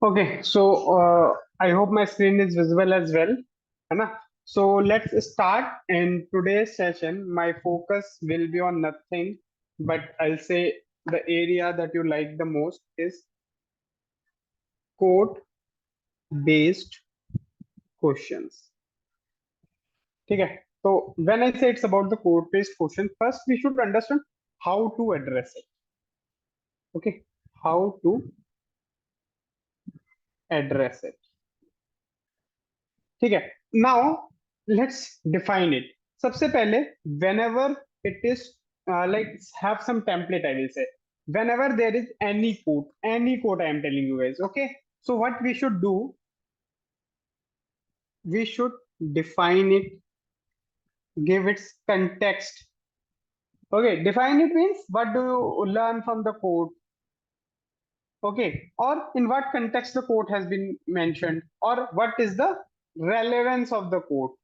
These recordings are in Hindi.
Okay, so I hope my screen is visible as well. है ना? So let's start. In today's session, my focus will be on nothing, but I'll say the area that you like the most is quote-based questions. ठीक है? So when I say it's about the quote-based question, first we should understand how to address it. Okay, how to address it. ठीक है, नाउ लेट्स डिफाइन इट. सबसे पहले whenever it is like have some template, I will say whenever there is any quote I am telling you guys. Okay, so what we should do, we should define it, give its context. Okay, define it means what do you learn from the quote. Okay, or in what context the quote has been mentioned, or what is the relevance of the quote.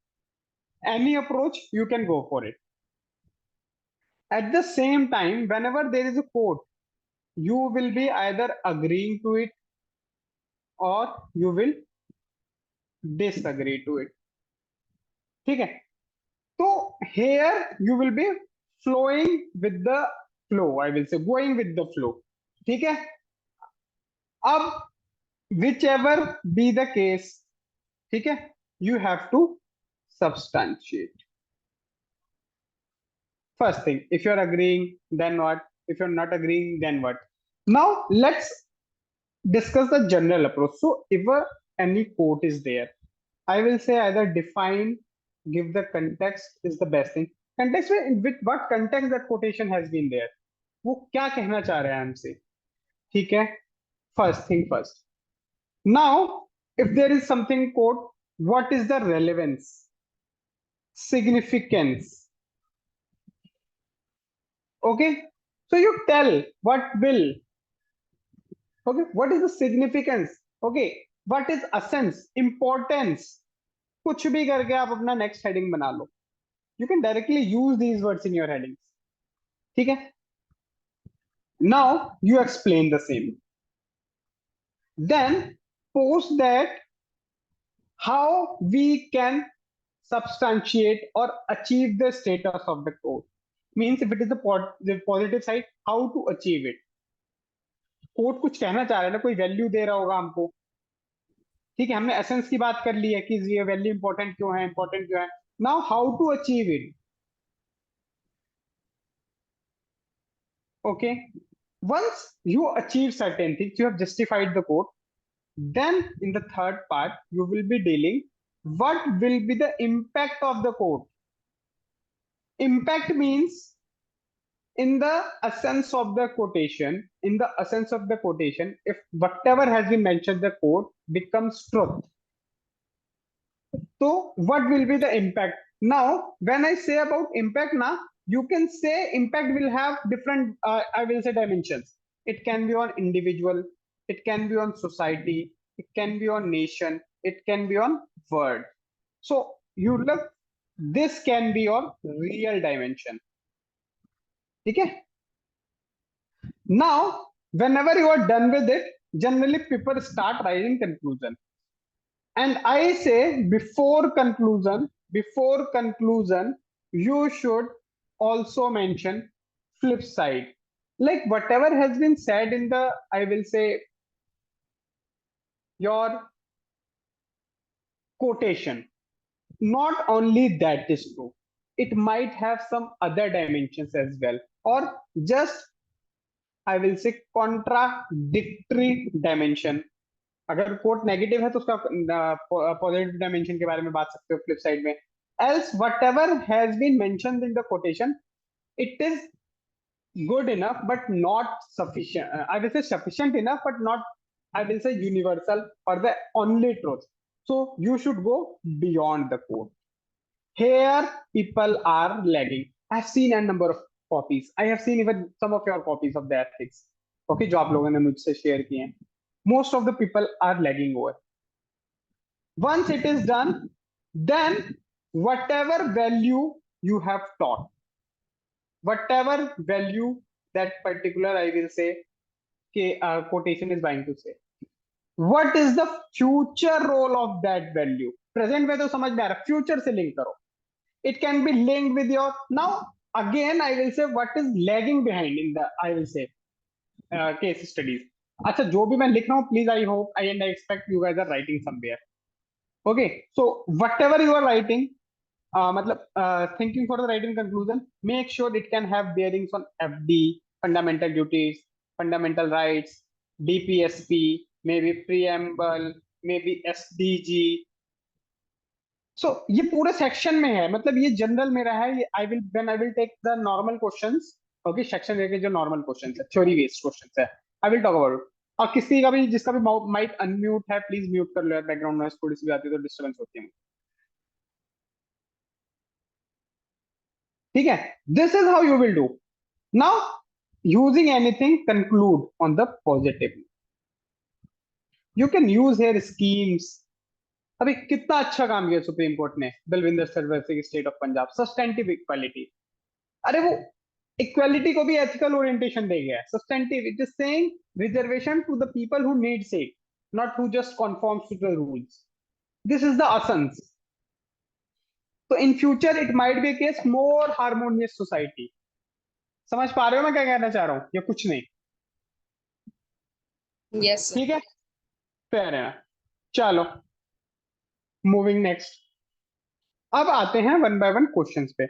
Any approach you can go for it. At the same time, whenever there is a quote, you will be either agreeing to it or you will disagree to it. ठीक है? तो here you will be flowing with the flow, I will say going with the flow. ठीक है? अब whichever be the case, ठीक है, you have to substantiate. First thing, if you're agreeing, then what? If you're not agreeing, then what? Now let's discuss the general approach. So if any quote is there, I will say either define, give the context is the best thing. Context में with what context that quotation has been there, वो क्या कहना चाह रहा है हमसे. ठीक है, first thing first. Now if there is something quote, what is the relevance, significance? Okay, so you tell what will. Okay, what is the significance? Okay, what is essence, importance? कुछ भी करके आप अपना नेक्स्ट हेडिंग बना लो. You can directly use these words in your headings. ठीक है? Now you explain the same. Then post that how we can substantiate or achieve the status of the quote. Means if it is the positive side, how to achieve it. Quote कुछ कहना चाह रहा है ना, कोई वैल्यू दे रहा होगा हमको. ठीक है, हमने एसेंस की बात कर ली है कि ये वैल्यू इंपॉर्टेंट क्यों है. Now how to achieve it. Okay, once you achieve certain things, you have justified the quote, then in the third part you will be dealing what will be the impact of the quote. Impact means in the essence of the quotation, if whatever has been mentioned the quote becomes truth, so what will be the impact. Now when I say about impact, now you can say impact will have different I will say dimensions. It can be on individual, it can be on society, it can be on nation, it can be on world. So you look, this can be your real dimension. Okay, now whenever you are done with it, generally people start writing conclusion. And I say before conclusion, you should also mention flip side. Like whatever has been said in the, I will say, your quotation, not only that is true. It might have some other dimensions as well, or just, I will say, contradictory dimension. अगर कोट नेगेटिव है तो उसका पॉजिटिव डायमेंशन के बारे में बात सकते हो फ्लिप साइड में. Else whatever has been mentioned in the quotation, it is good enough but not sufficient. I will say sufficient enough but not, I will say, universal or the only truth. So you should go beyond the quote. Here people are lagging. I've seen a number of copies. I have seen even some of your copies of the ethics. Okay, जो आप लोगों ने मुझसे शेयर किए हैं. Most of the people are lagging over. Once it is done, then whatever value you have taught, whatever value that particular, I will say, quotation is trying to say, what is the future role of that value. Present में तो समझ में आ रहा है, फ्यूचर से लिंक करो. It can be linked with your now. Again I will say what is lagging behind in the I will say case studies. अच्छा, जो भी मैं लिख रहा हूँ, please I hope I and I expect you guys are writing somewhere. Okay, so whatever you are writing, मतलब thinking for the writing conclusion, make sure it can have bearings on FD, fundamental duties, fundamental rights, DPSP, maybe preamble, maybe SDG. सो ये पूरे सेक्शन में है, मतलब ये जनरल में रहा है. ये I will take the normal questions. Okay, section लेके जो नॉर्मल क्वेश्चंस है, थ्योरी बेस्ड क्वेश्चंस है, I will talk about it. और किसी का भी जिसका भी माइक अनम्यूट है, प्लीज म्यूट कर लो यार, बैकग्राउंड नॉइस थोड़ी सी भी आती है तो डिस्टर्बेंस होती है. ठीक है, this is how you will do. Now, using anything conclude on the positive. You can use here schemes. अभी कितना अच्छा काम किया सुप्रीम कोर्ट ने, बलविंदर सर्वैसी state of Punjab, substantive equality. अरे वो इक्वालिटी को भी एथिकल ओरिएंटेशन दे गया है. Substantive, it is saying reservation to the people who needs it, not who just conforms to the rules. This is the essence. तो in future it might be case more harmonious society. समझ पा रहे हो मैं क्या कहना चाह रहा हूँ, या कुछ नहीं? यस ठीक है, फेयर है. चलो, मूविंग नेक्स्ट. अब आते हैं वन बाय वन क्वेश्चंस पे.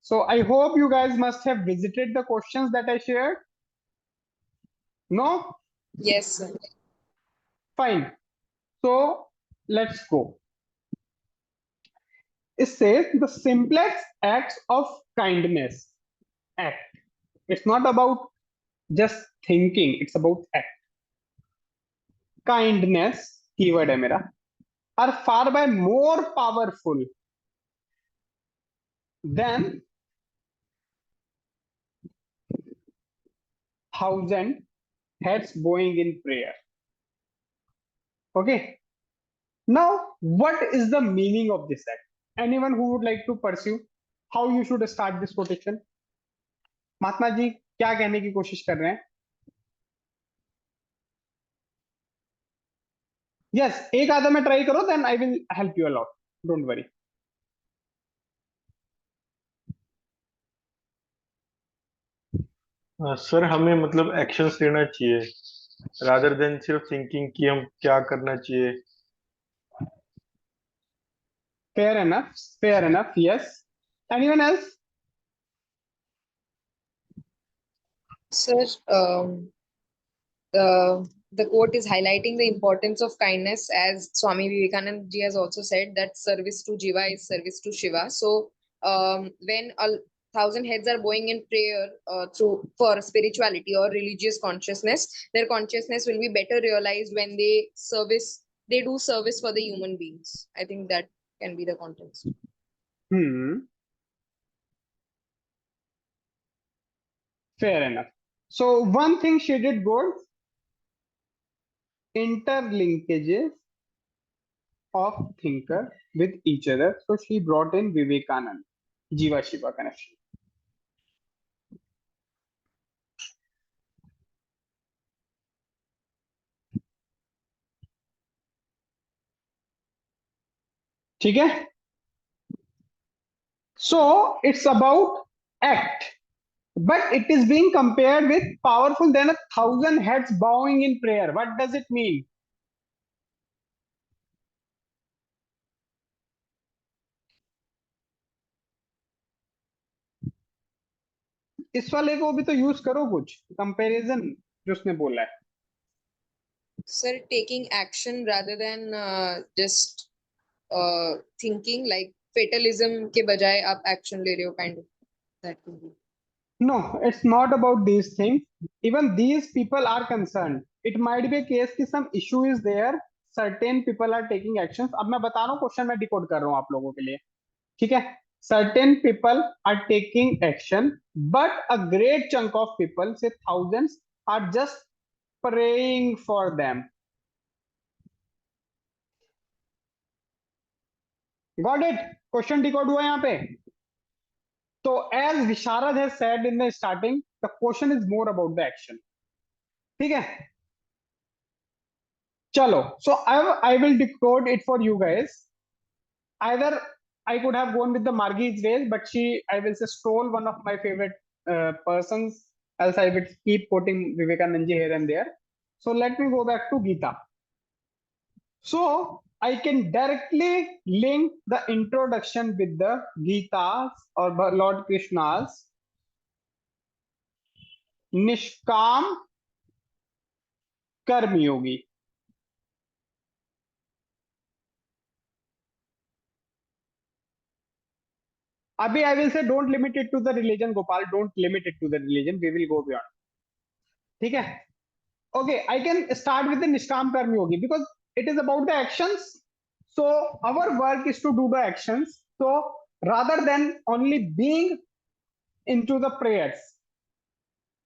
So I hope you guys must have visited the questions that I shared. No? Yes fine. So let's go. It says the simplest acts of kindness. Act. It's not about just thinking, it's about act. Kindness, keyword है मेरा, are far by more powerful than thousand heads bowing in prayer. Okay. Now, what is the meaning of this act? Anyone who would like to pursue how you should start this quotation? Mahatma ji क्या कहने की कोशिश कर रहे हैं? यस, एक आधा में ट्राई करो, then I will help you a lot, don't worry. Sir हमें मतलब एक्शंस लेना चाहिए रादर देन सिर्फ थिंकिंग कि हम क्या करना चाहिए. Fair enough. Fair enough. Yes. Anyone else? sir. The quote is highlighting the importance of kindness, as Swami Vivekananda ji has also said that service to Jiva is service to Shiva. So when a thousand heads are bowing in prayer through for spirituality or religious consciousness, their consciousness will be better realized when they do service for the human beings. I think that can be the context. Fair enough. So one thing she did good, interlinkages of thinker with each other. So she brought in Vivekananda, Jiva Shiva connection. ठीक है? So it's about act, but it is being compared with powerful than 1,000 heads bowing in prayer. What does it mean? इस वाले को भी तो यूज करो, कुछ कंपैरिजन जो उसने बोला है. Sir, taking action rather than just thinking, like fatalism के बजाय आप action ले रहे हो, kind of that could be. No, it's not about these things. Even these people are concerned. It might be a case कि some issue is there. Certain people are taking actions. अब मैं बता रहा हूँ, क्वेश्चन मैं डिकोड कर रहा हूँ आप लोगों के लिए. ठीक है? Certain people are taking action, but a great chunk of people, say thousands, are just praying for them. Got it? Question decode हुआ यहाँ पे. So as Visharad has said in the starting, the question is more about the action. ठीक है? chalo, so I will decode it for you guys. Either I could have gone with the Margie's ways, but she, I will say, stole one of my favorite persons. Else I would keep quoting Vivekanand ji here and there. So let me go back to Gita. So I can directly link the introduction with the Gita's or the Lord Krishna's Nishkam Karm Yogi. Abhi, I will say don't limit it to the religion, Gopal. Don't limit it to the religion. We will go beyond. ठीक है? Okay, I can start with the Nishkam Karm Yogi because it is about the actions. So our work is to do the actions. So rather than only being into the prayers,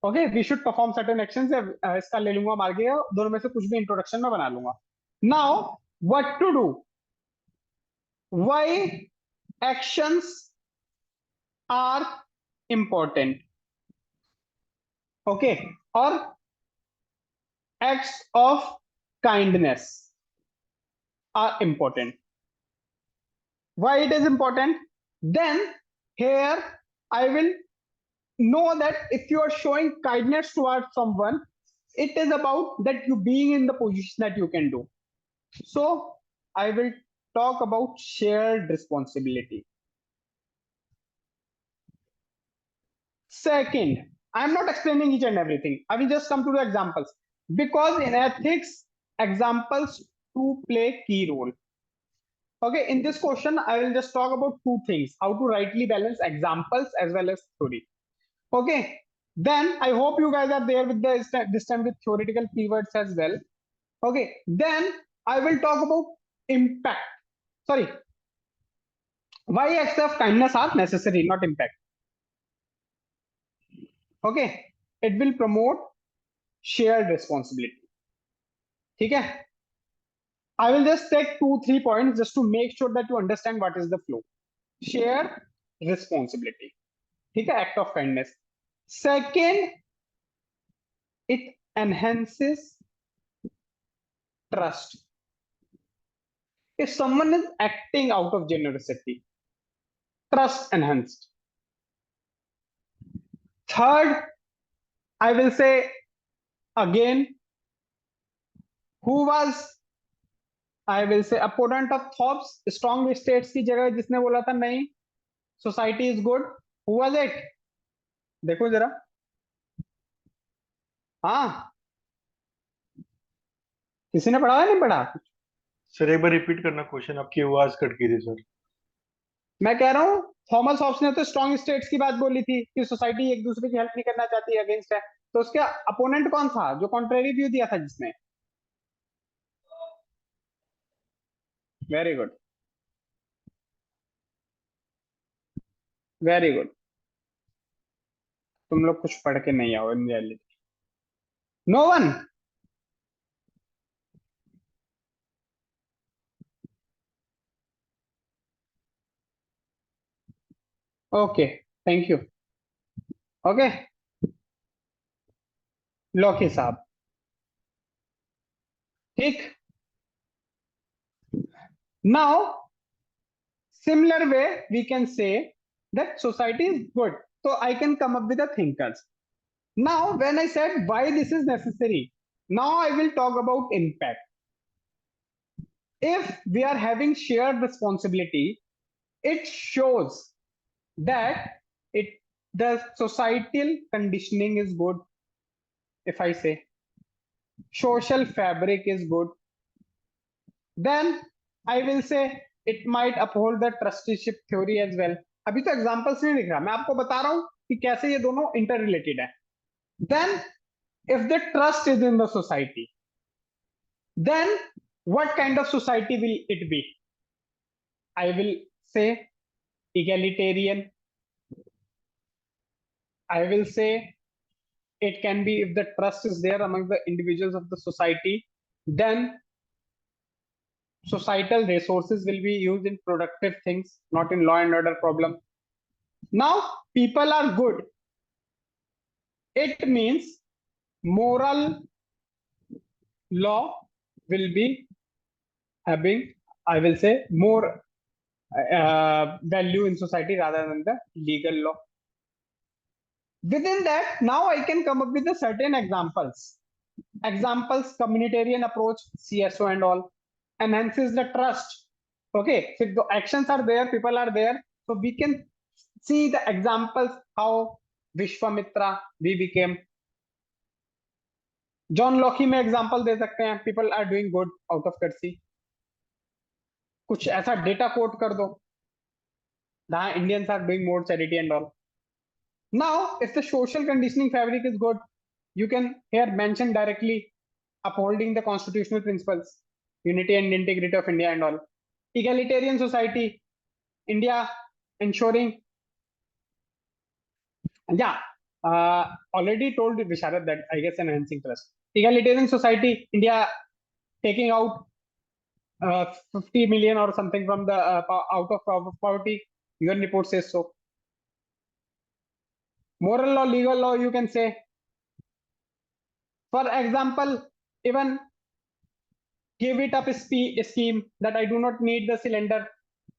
okay, we should perform certain actions. इसका ले लूंगा मार गया दोनों में से कुछ भी इंट्रोडक्शन में बना लूंगा. Now what to do? Why actions are important? Okay, or acts of kindness are important. Why it is important? Then here I will know that if you are showing kindness towards someone, it is about that you being in the position that you can do. So I will talk about shared responsibility. Second, I am not explaining each and everything. I will just come to the examples because in ethics, examples to play key role. Okay, in this question, I will just talk about two things: how to rightly balance examples as well as theory. Okay, then I hope you guys are there with this time with theoretical keywords as well. Okay, then I will talk about impact. Sorry, why acts of kindness are necessary, not impact. Okay, it will promote shared responsibility. ठीक है? I will just take 2-3 points just to make sure that you understand what is the flow. Shared responsibility. ठीक है? Act of kindness. Second, it enhances trust. If someone is acting out of generosity, trust enhanced. Third, I will say again, who was, I will say, opponent of Thorpe's strong states की जगह जिसने बोला था नहीं, society is good. Who was it? देखो जरा. हाँ, किसी ने पढ़ा है नहीं पढ़ा? सर एक बार रिपीट करना क्वेश्चन, आपकी आवाज कट गई थी सर. मैं कह रहा हूँ थॉमस हॉब्स ने तो स्ट्रॉन्ग स्टेट्स की बात बोली थी कि सोसाइटी एक दूसरे की हेल्प नहीं करना चाहती, अगेंस्ट है. तो उसके अपोनेंट कौन था जो कॉन्ट्रेरी व्यू दिया था जिसने? Very good, very good. तुम लोग कुछ पढ़ के नहीं आओ in reality. No one. Okay, thank you. Okay, लॉकी साहब. ठीक. Now similar way we can say that society is good, so I can come up with the thinkers. Now when I said why this is necessary, now I will talk about impact. If we are having shared responsibility, it shows that it the societal conditioning is good. If I say social fabric is good, then I will say it might uphold the trusteeship theory as well. अभी तो एग्जांपल्स नहीं दिख रहा, मैं आपको बता रहा हूं कि कैसे ये दोनों इंटर रिलेटेड है. Then if the trust is in the society, then what kind of society will it be? I will say egalitarian. I will say it can be, if the trust is there among the individuals of the society, then societal resources will be used in productive things, not in law and order problem. Now people are good, it means moral law will be having, I will say, more value in society rather than the legal law. Within that, now I can come up with the certain examples. Examples, communitarian approach, CSO and all, enhances the trust. Okay, so the actions are there, people are there, so we can see the examples how Vishwamitra we became. John Locke में एग्जांपल दे सकते हैं, people are doing good out of courtesy. कुछ ऐसा डेटा कोट कर दो, the Indians are doing more charity and all. Now if the social conditioning fabric is good, you can here mention directly upholding the constitutional principles, unity and integrity of India and all. Egalitarian society, India ensuring, yeah, already told Visharad that I guess enhancing trust. Egalitarian society, India taking out 50 million or something from the out of poverty. Your report says so. Moral law, legal law, you can say. For example, even give it up scheme that I do not need the cylinder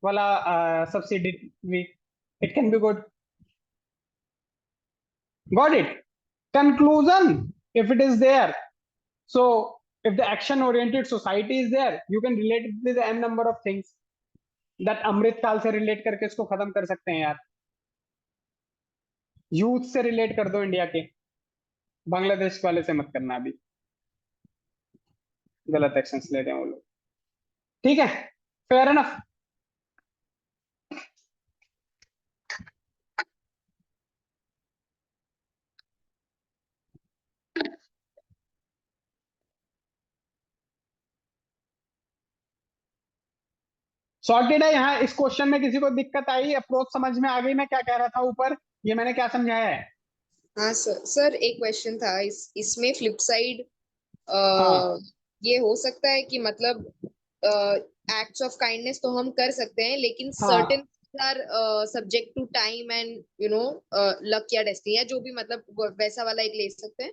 wala subsidy. It can be good. Got it? Conclusion, if it is there. So if the action oriented society is there, you can relate it with n number of things that अमृत काल से रिलेट करके इसको खत्म कर सकते हैं यार. यूथ से रिलेट कर दो इंडिया के, बांग्लादेश वाले से मत करना, अभी गलत एक्शंस ले रहे हैं वो लोग. ठीक है, फेयर एनफ. सॉर्टेड है. यहाँ इस क्वेश्चन में किसी को दिक्कत आई? अप्रोच समझ में आ गई मैं क्या कह रहा था ऊपर? ये मैंने क्या समझाया है? हाँ सर. सर एक क्वेश्चन था, इसमें फ्लिप साइड हाँ ये हो सकता है कि मतलब एक्ट्स ऑफ काइंडनेस तो हम कर सकते हैं, लेकिन हाँ. Certain are subject to time and luck या डेस्टिनी, या जो भी मतलब वैसा वाला एक ले सकते हैं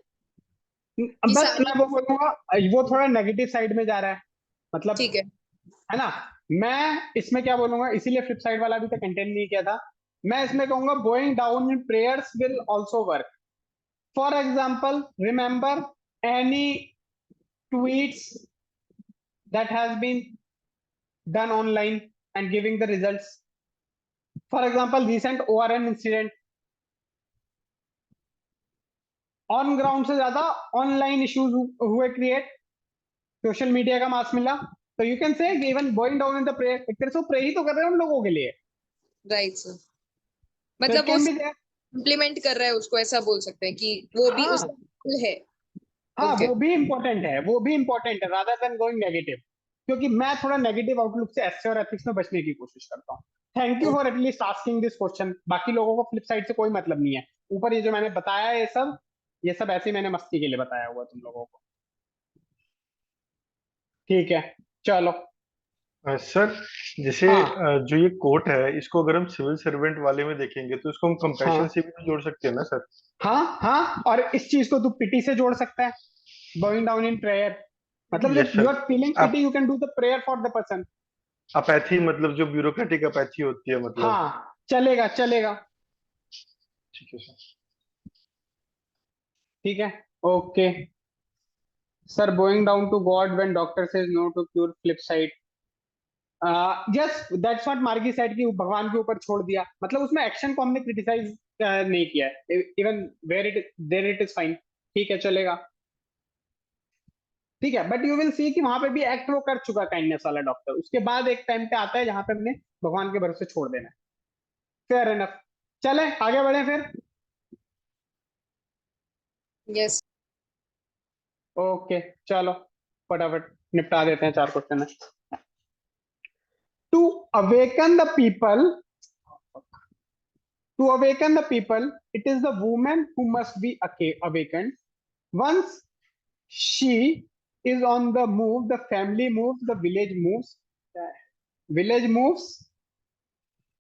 कि बस सारी. मैं वो बोलूंगा, वो थोड़ा नेगेटिव साइड में जा रहा है, मतलब ठीक है. है ना. मैं इसमें क्या बोलूंगा, इसीलिए फ्लिप साइड वाला अभी तक कंटेंट नहीं किया था. मैं इसमें कहूंगा going down in prayers will also work. For example, remember any tweets that has been done online and giving the results. For example, recent ORN incident, on ground से ज्यादा ऑनलाइन इश्यूज हुए क्रिएट, सोशल मीडिया का मास मिला. तो you can say even going down in the prayer, एक तरह से प्रे ही तो कर रहे हैं उन लोगों के लिए. Right sir. तो मतलब इट वो कैन बी देयर. इम्प्लीमेंट कर रहा है उसको, ऐसा बोल सकते हैं कि वो भी हाँ उसका role है. हाँ, ओके. वो भी इंपॉर्टेंट है, वो भी इंपॉर्टेंट है रादर देन गोइंग नेगेटिव. क्योंकि मैं थोड़ा नेगेटिव आउटलुक से एसए और एथिक्स में बचने की कोशिश करता हूँ. Thank you for at least asking this question. बाकी लोगों को फ्लिप साइड से कोई मतलब नहीं है. ऊपर ये जो मैंने बताया है ये सब ऐसे ही मैंने मस्ती के लिए बताया हुआ तुम लोगों को. ठीक है, चलो. सर, जैसे हाँ जो ये कोट है, इसको अगर हम सिविल सर्वेंट वाले में देखेंगे तो इसको हम कंपैशन हाँ से भी तो जोड़ सकते हैं ना सर? हाँ हाँ, और इस चीज को तू पिटी से जोड़ सकता है, बोइंग डाउन इन प्रेयर. मतलब यस जब यू सर. आर फीलिंग आप pity, you can do the prayer for the person. Apathy, मतलब जो ब्यूरोक्रेटिक अपैथी होती है, मतलब. हाँ, चलेगा चलेगा. ठीक है सर. ठीक है, okay. Sir, bowing down to God when doctor says no to cure flip side. Yes, that's what मार्गी साइड की भगवान के ऊपर छोड़ दिया. मतलब उसमें एक्शन को हमने क्रिटिसाइज नहीं किया है. Even where it there it is fine. ठीक है, चलेगा. ठीक है, बट यू विल सी कि वहां पे भी एक्ट वो कर चुका काइंडनेस वाला डॉक्टर. उसके बाद एक टाइम पे आता है जहां पे हमने भगवान के भरोसे छोड़ देना है. Fair enough. चले आगे बढ़े फिर. यस. ओके, चलो फटाफट निपटा देते हैं 4 question. To awaken the people, to awaken the people, it is the woman who must be awakened. Once she is on the move, the family moves, the village moves,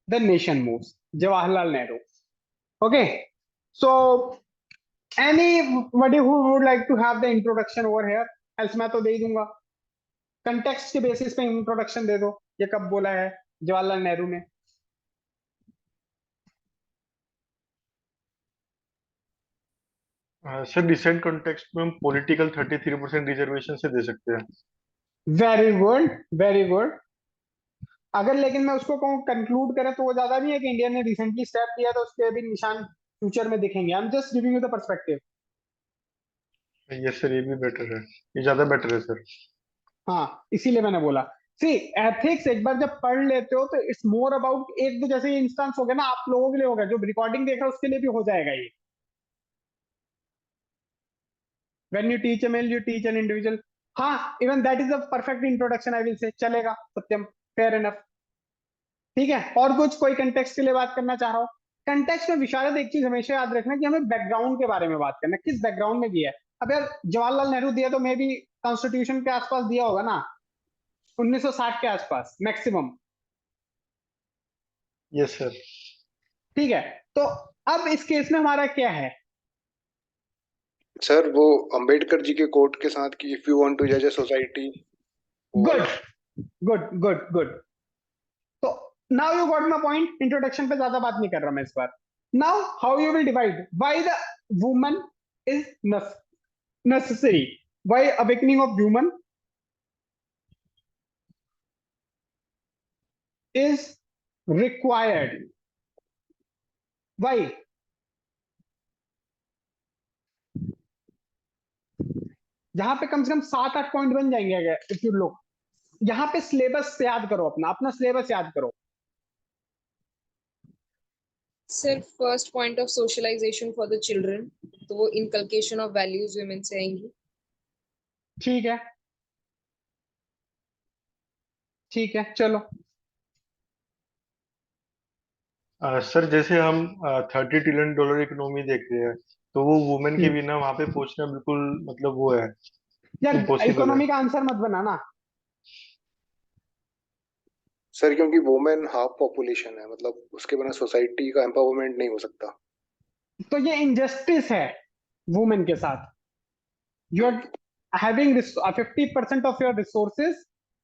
the nation moves. Jawaharlal Nehru. Okay, so anybody who would like to have the introduction over here? Else मैं तो दे ही दूंगा. कंटेक्स्ट के बेसिस पे इंट्रोडक्शन दे दो, ये कब बोला है जवाहरलाल नेहरू ने? सर रिसेंट कॉन्टेक्स्ट में हम पॉलिटिकल 33% रिजर्वेशन से दे सकते हैं। Very good, very good. अगर लेकिन मैं उसको कहूँ कंक्लूड करें तो वो ज्यादा नहीं है कि इंडिया ने रिसेंटली स्टेप लिया तो उसके भी निशान फ्यूचर में दिखेंगे। आई am just giving you the perspective. Yes sir, ये भी बेटर है, ये ज्यादा बेटर है सर। हाँ, इसीलिए मैंने बोला। सी, एथिक्स एक बार जब पढ़ लेते हो तो इट्स मोर अबाउट, एक तो जैसे ये इंस्टेंस हो गया ना, आप लोगों के लिए होगा, जो रिकॉर्डिंग देख रहा है उसके लिए भी हो जाएगा ये। When you teach a male you teach an individual. हाँ, even that is a perfect introduction, I will say, चलेगा सत्यम, फेयर इनफ। ठीक है, और कुछ कोई कंटेक्स्ट के लिए बात करना चाह रहा हो? कंटेक्स्ट में विशारद एक चीज हमेशा याद रखना कि हमें बैकग्राउंड के बारे में बात करना, किस बैकग्राउंड में दिया है। अब यार जवाहरलाल नेहरू दिया तो मे भी कॉन्स्टिट्यूशन के आसपास दिया होगा ना, 1960 के आसपास मैक्सिमम। Yes sir. ठीक है, तो अब इस केस में हमारा क्या है? सर वो अंबेडकर जी के कोट के साथ कि इफ यू वांट टू जज अ सोसाइटी, वो गुड, वाला। Good, good, good. तो now you got my point. Introduction पे ज्यादा बात नहीं कर रहा मैं इस बार। Now how you will divide why the woman is necessary, why awakening of woman is required, why? यहाँ पे कम से कम 7-8 पॉइंट बन जाएंगे अगर इफ यू लुक। यहाँ पे सिलेबस याद करो, अपना अपना सिलेबस याद करो। सिर्फ first point of socialisation for the children, तो वो इनकलकेशन ऑफ वैल्यूज वुमेन से आएंगी। ठीक है, ठीक है, चलो। सर जैसे हम $30 ट्रिलियन इकोनॉमी देख रहे हैं, तो वो वुमेन के बिना वहां पे पहुंचना बिल्कुल मतलब वो है, यार इम्पॉसिबल है। इकोनॉमी का आंसर मत बनाना। सर क्योंकि वुमेन हाफ पॉपुलेशन है, मतलब उसके बिना सोसाइटी का एम्पावरमेंट नहीं हो सकता। तो ये इनजस्टिस है वुमेन के साथ। You are having 50% of your resources,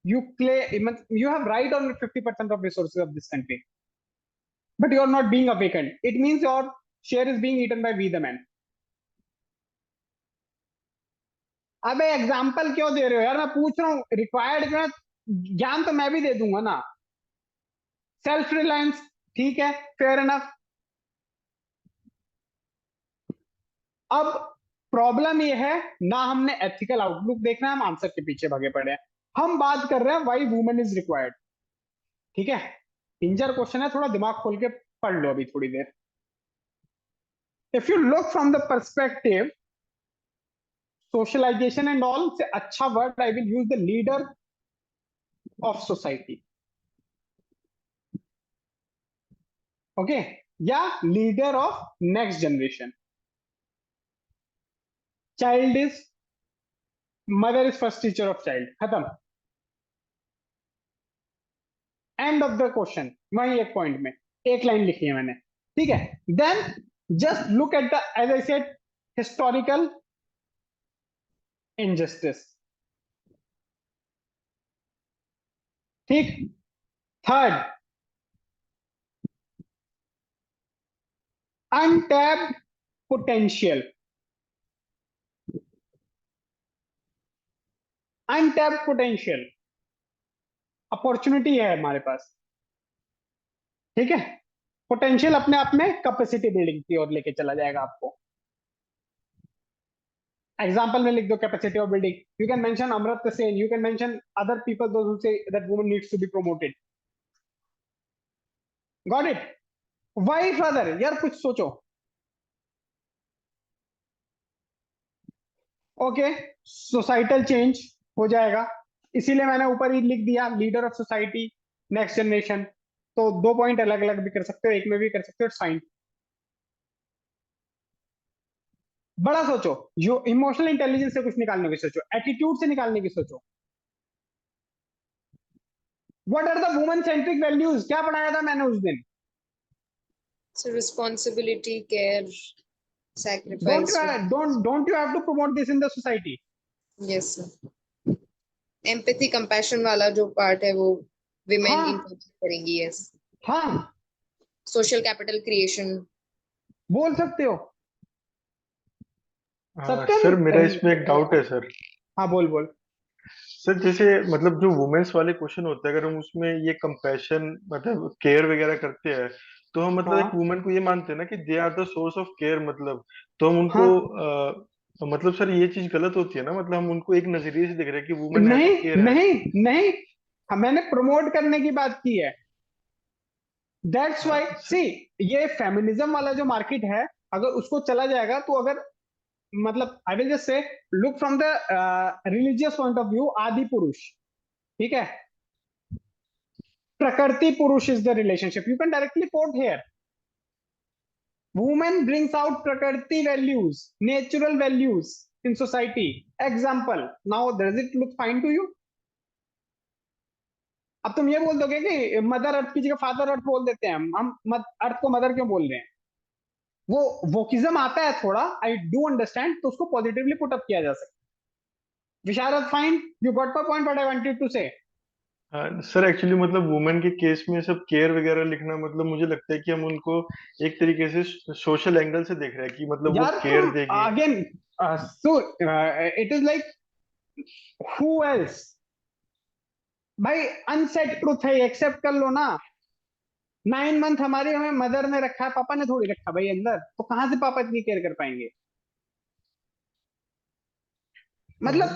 you claim you have right on 50% of resources of this country, but you are not being awakened. It means your share is being eaten by we the men. अबे एग्जाम्पल क्यों दे रहे हो यार? मैं पूछ रहा हूँ रिक्वायर्ड क्यों है? ज्ञान तो मैं भी दे दूंगा ना। सेल्फ रिलायंस, ठीक है, फेयर इनफ। अब प्रॉब्लम ये है ना, हमने एथिकल आउटलुक देखना है, हम आंसर के पीछे भागे पड़े हैं। हम बात कर रहे हैं वाई वुमेन इज रिक्वायर्ड। ठीक है, इंजर क्वेश्चन है, थोड़ा दिमाग खोल के पढ़ लो अभी थोड़ी देर। If you look from the perspective socialization and all से अच्छा word I will use the leader of society. Okay, या leader of next generation. Child is, mother is first teacher of child, खत्म, एंड ऑफ द क्वेश्चन। वही एक पॉइंट में एक लाइन लिखी है मैंने। ठीक है, then just look at the as I said historical injustice. ठीक, third, untapped potential. Untapped potential, opportunity है हमारे पास। ठीक है, पोटेंशियल अपने आप में कैपेसिटी बिल्डिंग की ओर लेके चला जाएगा आपको। एग्जाम्पल में लिख दो capacity of building. You can mention Amartya Sen, you can mention other people those who say that woman needs to be promoted. Got it? Why further यार, कुछ सोचो। ओके, सोसाइटल चेंज हो जाएगा, इसीलिए मैंने ऊपर ही लिख दिया leader of society, next generation. तो 2 पॉइंट अलग अलग भी कर सकते हो, एक में भी कर सकते हो, फाइन। बड़ा सोचो, जो इमोशनल इंटेलिजेंस से कुछ निकालने की सोचो, एटीट्यूड से निकालने की सोचो। What are the woman centric values? क्या पढ़ाया था मैंने उस दिन? So responsibility, care, don't sacrifice. Don't don't you have to promote this in the society? Yes, sir. Empathy compassion वाला जो पार्ट है वो विमेन हाँ इनकल्केट करेंगी। यस। हाँ, सोशल कैपिटल क्रिएशन। बोल सकते हो। सत्यम। सर मेरा इसमें एक डाउट है सर। हाँ बोल बोल। सर जैसे मतलब जो वुमेन्स वाले क्वेश्चन होते हैं, अगर हम उसमें ये कंपैशन मतलब केयर वगैरह करते हैं, तो हम मतलब एक हाँ वुमेन को ये मानते हैं ना कि they are the source of care, मतलब तो हम उनको हाँ, मतलब सर ये चीज गलत होती है ना, मतलब हम उनको एक नजरिए से देख रहे हैं कि वुमेन है नहीं तो केयर है। नहीं नहीं, मैंने प्रमोट करने की बात की है। दैट्स वाई सी, ये फेमिनिज्म वाला जो मार्केट है, अगर उसको चला जाएगा तो, अगर मतलब I will just say, look from the religious point of view, आदि पुरुष, ठीक है, प्रकृति पुरुष is the relationship, you can directly quote here, woman brings out prakriti values, natural values in society. Example, now does it look fine to you? अब तुम ये बोल दोगे कि मदर अर्थ की जगह फादर अर्थ बोल देते हैं, हम अर्थ को मदर क्यों बोल रहे हैं? वो वोकिज्म आता है थोड़ा, आई डू अंडरस्टैंड, तो उसको पॉजिटिवली पुट अप किया जा सकता है। Visharad fine, you got my point what I wanted to say. Sir actually मतलब वुमेन के केस में सब केयर वगैरह लिखना, मतलब मुझे लगता है कि हम उनको एक तरीके से सोशल एंगल से देख रहे हैं कि मतलब वो यार केयर तुम देगी। Again, so it is like, who else? भाई अनसेट ट्रूथ है, एक्सेप्ट कर लो ना। 9 मंथ हमारी हमें मदर ने रखा है, पापा ने थोड़ी रखा भाई अंदर, तो कहां से पापा इतनी केयर कर पाएंगे? मतलब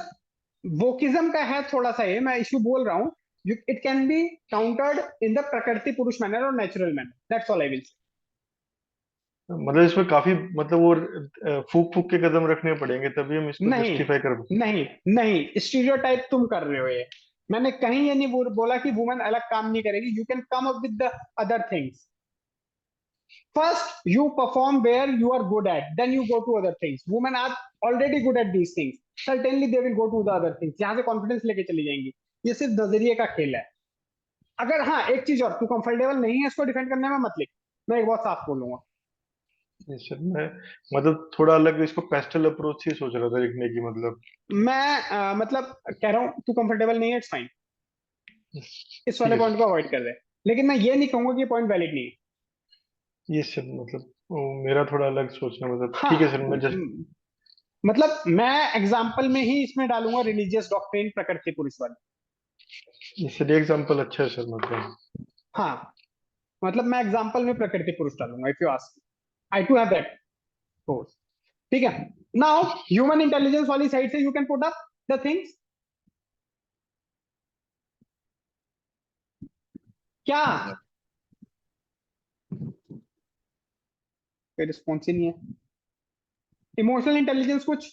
वोकिज्म का है थोड़ा सा, ये मैं इश्यू बोल रहा हूं। It can B countered in the प्रकृति पुरुष मैनर और natural manner, that's all I will से। मतलब इसमें काफी मतलब वो फूक फूक के कदम रखने पड़ेंगे तभी हम इसको नहीं जस्टिफाई कर। नहीं नहीं, स्टीरियोटाइप तुम कर रहे हो ये। मैंने कहीं ये नहीं बोला कि वुमेन अलग काम नहीं करेगी, you can come up with the other things. First, you perform where you are good at, then you go to other things. Women are already good at these things. Certainly, they will go to the other things. यहाँ से कॉन्फिडेंस लेके चली जाएंगी। ये सिर्फ नजरिए का खेल है। अगर हाँ, एक चीज और, तू कंफर्टेबल नहीं है इसको डिफेंड करने में, मत लिख। मैं एक बहुत साफ बोलूंगा। ये सर मैं मतलब थोड़ा अलग इसको पेस्टल अप्रोच ही सोच रहा था लिखने की मतलब। मैं मतलब कह रहा हूँ, तू कंफर्टेबल नहीं है, इट्स फाइन, इस ठीक वाले है पॉइंट को सर। अवॉइड कर दे। लेकिन मैं ये नहीं कहूंगा कि ये पॉइंट वैलिड नहीं है। ये सर मतलब मेरा थोड़ा अलग सोचना, मतलब ठीक है सर हाँ, मैं जस्ट। मतलब मैं एग्जाम्पल में ही इसमें डालूंगा रिलीजियस डॉक्ट्रिन, प्रकृति पुरुष वाली। ये सर ये एग्जांपल अच्छा है सर मतलब। हाँ, मतलब मैं एग्जाम्पल में प्रकृति पुरुष डालूंगा, if you ask, I to have that force. ठीक है, नाउ ह्यूमन इंटेलिजेंस वाली साइड से you can put up the things. क्या? कोई रिस्पॉन्स ही नहीं है। इमोशनल इंटेलिजेंस कुछ?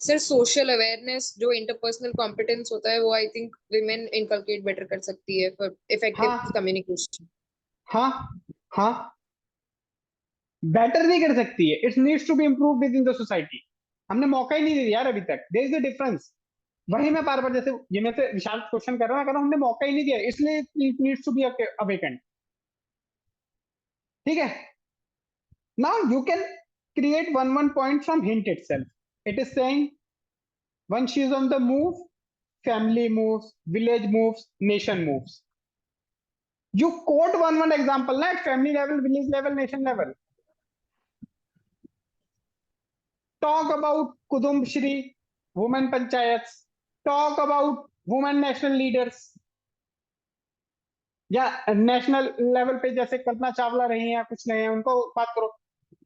सर सोशल अवेयरनेस जो इंटरपर्सनल कॉम्पिटेंस होता है वो I think women inculcate better कर सकती है फॉर इफेक्टिव हाँ कम्युनिकेशन। हाँ हाँ, बेटर नहीं कर सकती है, it's needs to be improve within the society. हमने मौका ही नहीं दिया यार अभी तक, देयर इज द डिफरेंस। वही मैं बार बार, जैसे ये मैं से विशाल क्वेश्चन कर रहा हूँ, अगर हमने मौका ही नहीं दिया, इसलिए it needs to be awaken. ठीक है, now you can create one point from hint itself. It is saying, when she is on the move, family moves, village moves, nation moves. You quote one example, na, at family level, village level, nation level. Talk about Kudum Shri, women panchayats. Talk about women national leaders. या नेशनल लेवल पे जैसे कल्पना चावला रही हैं, कुछ नहीं है, उनको बात करो।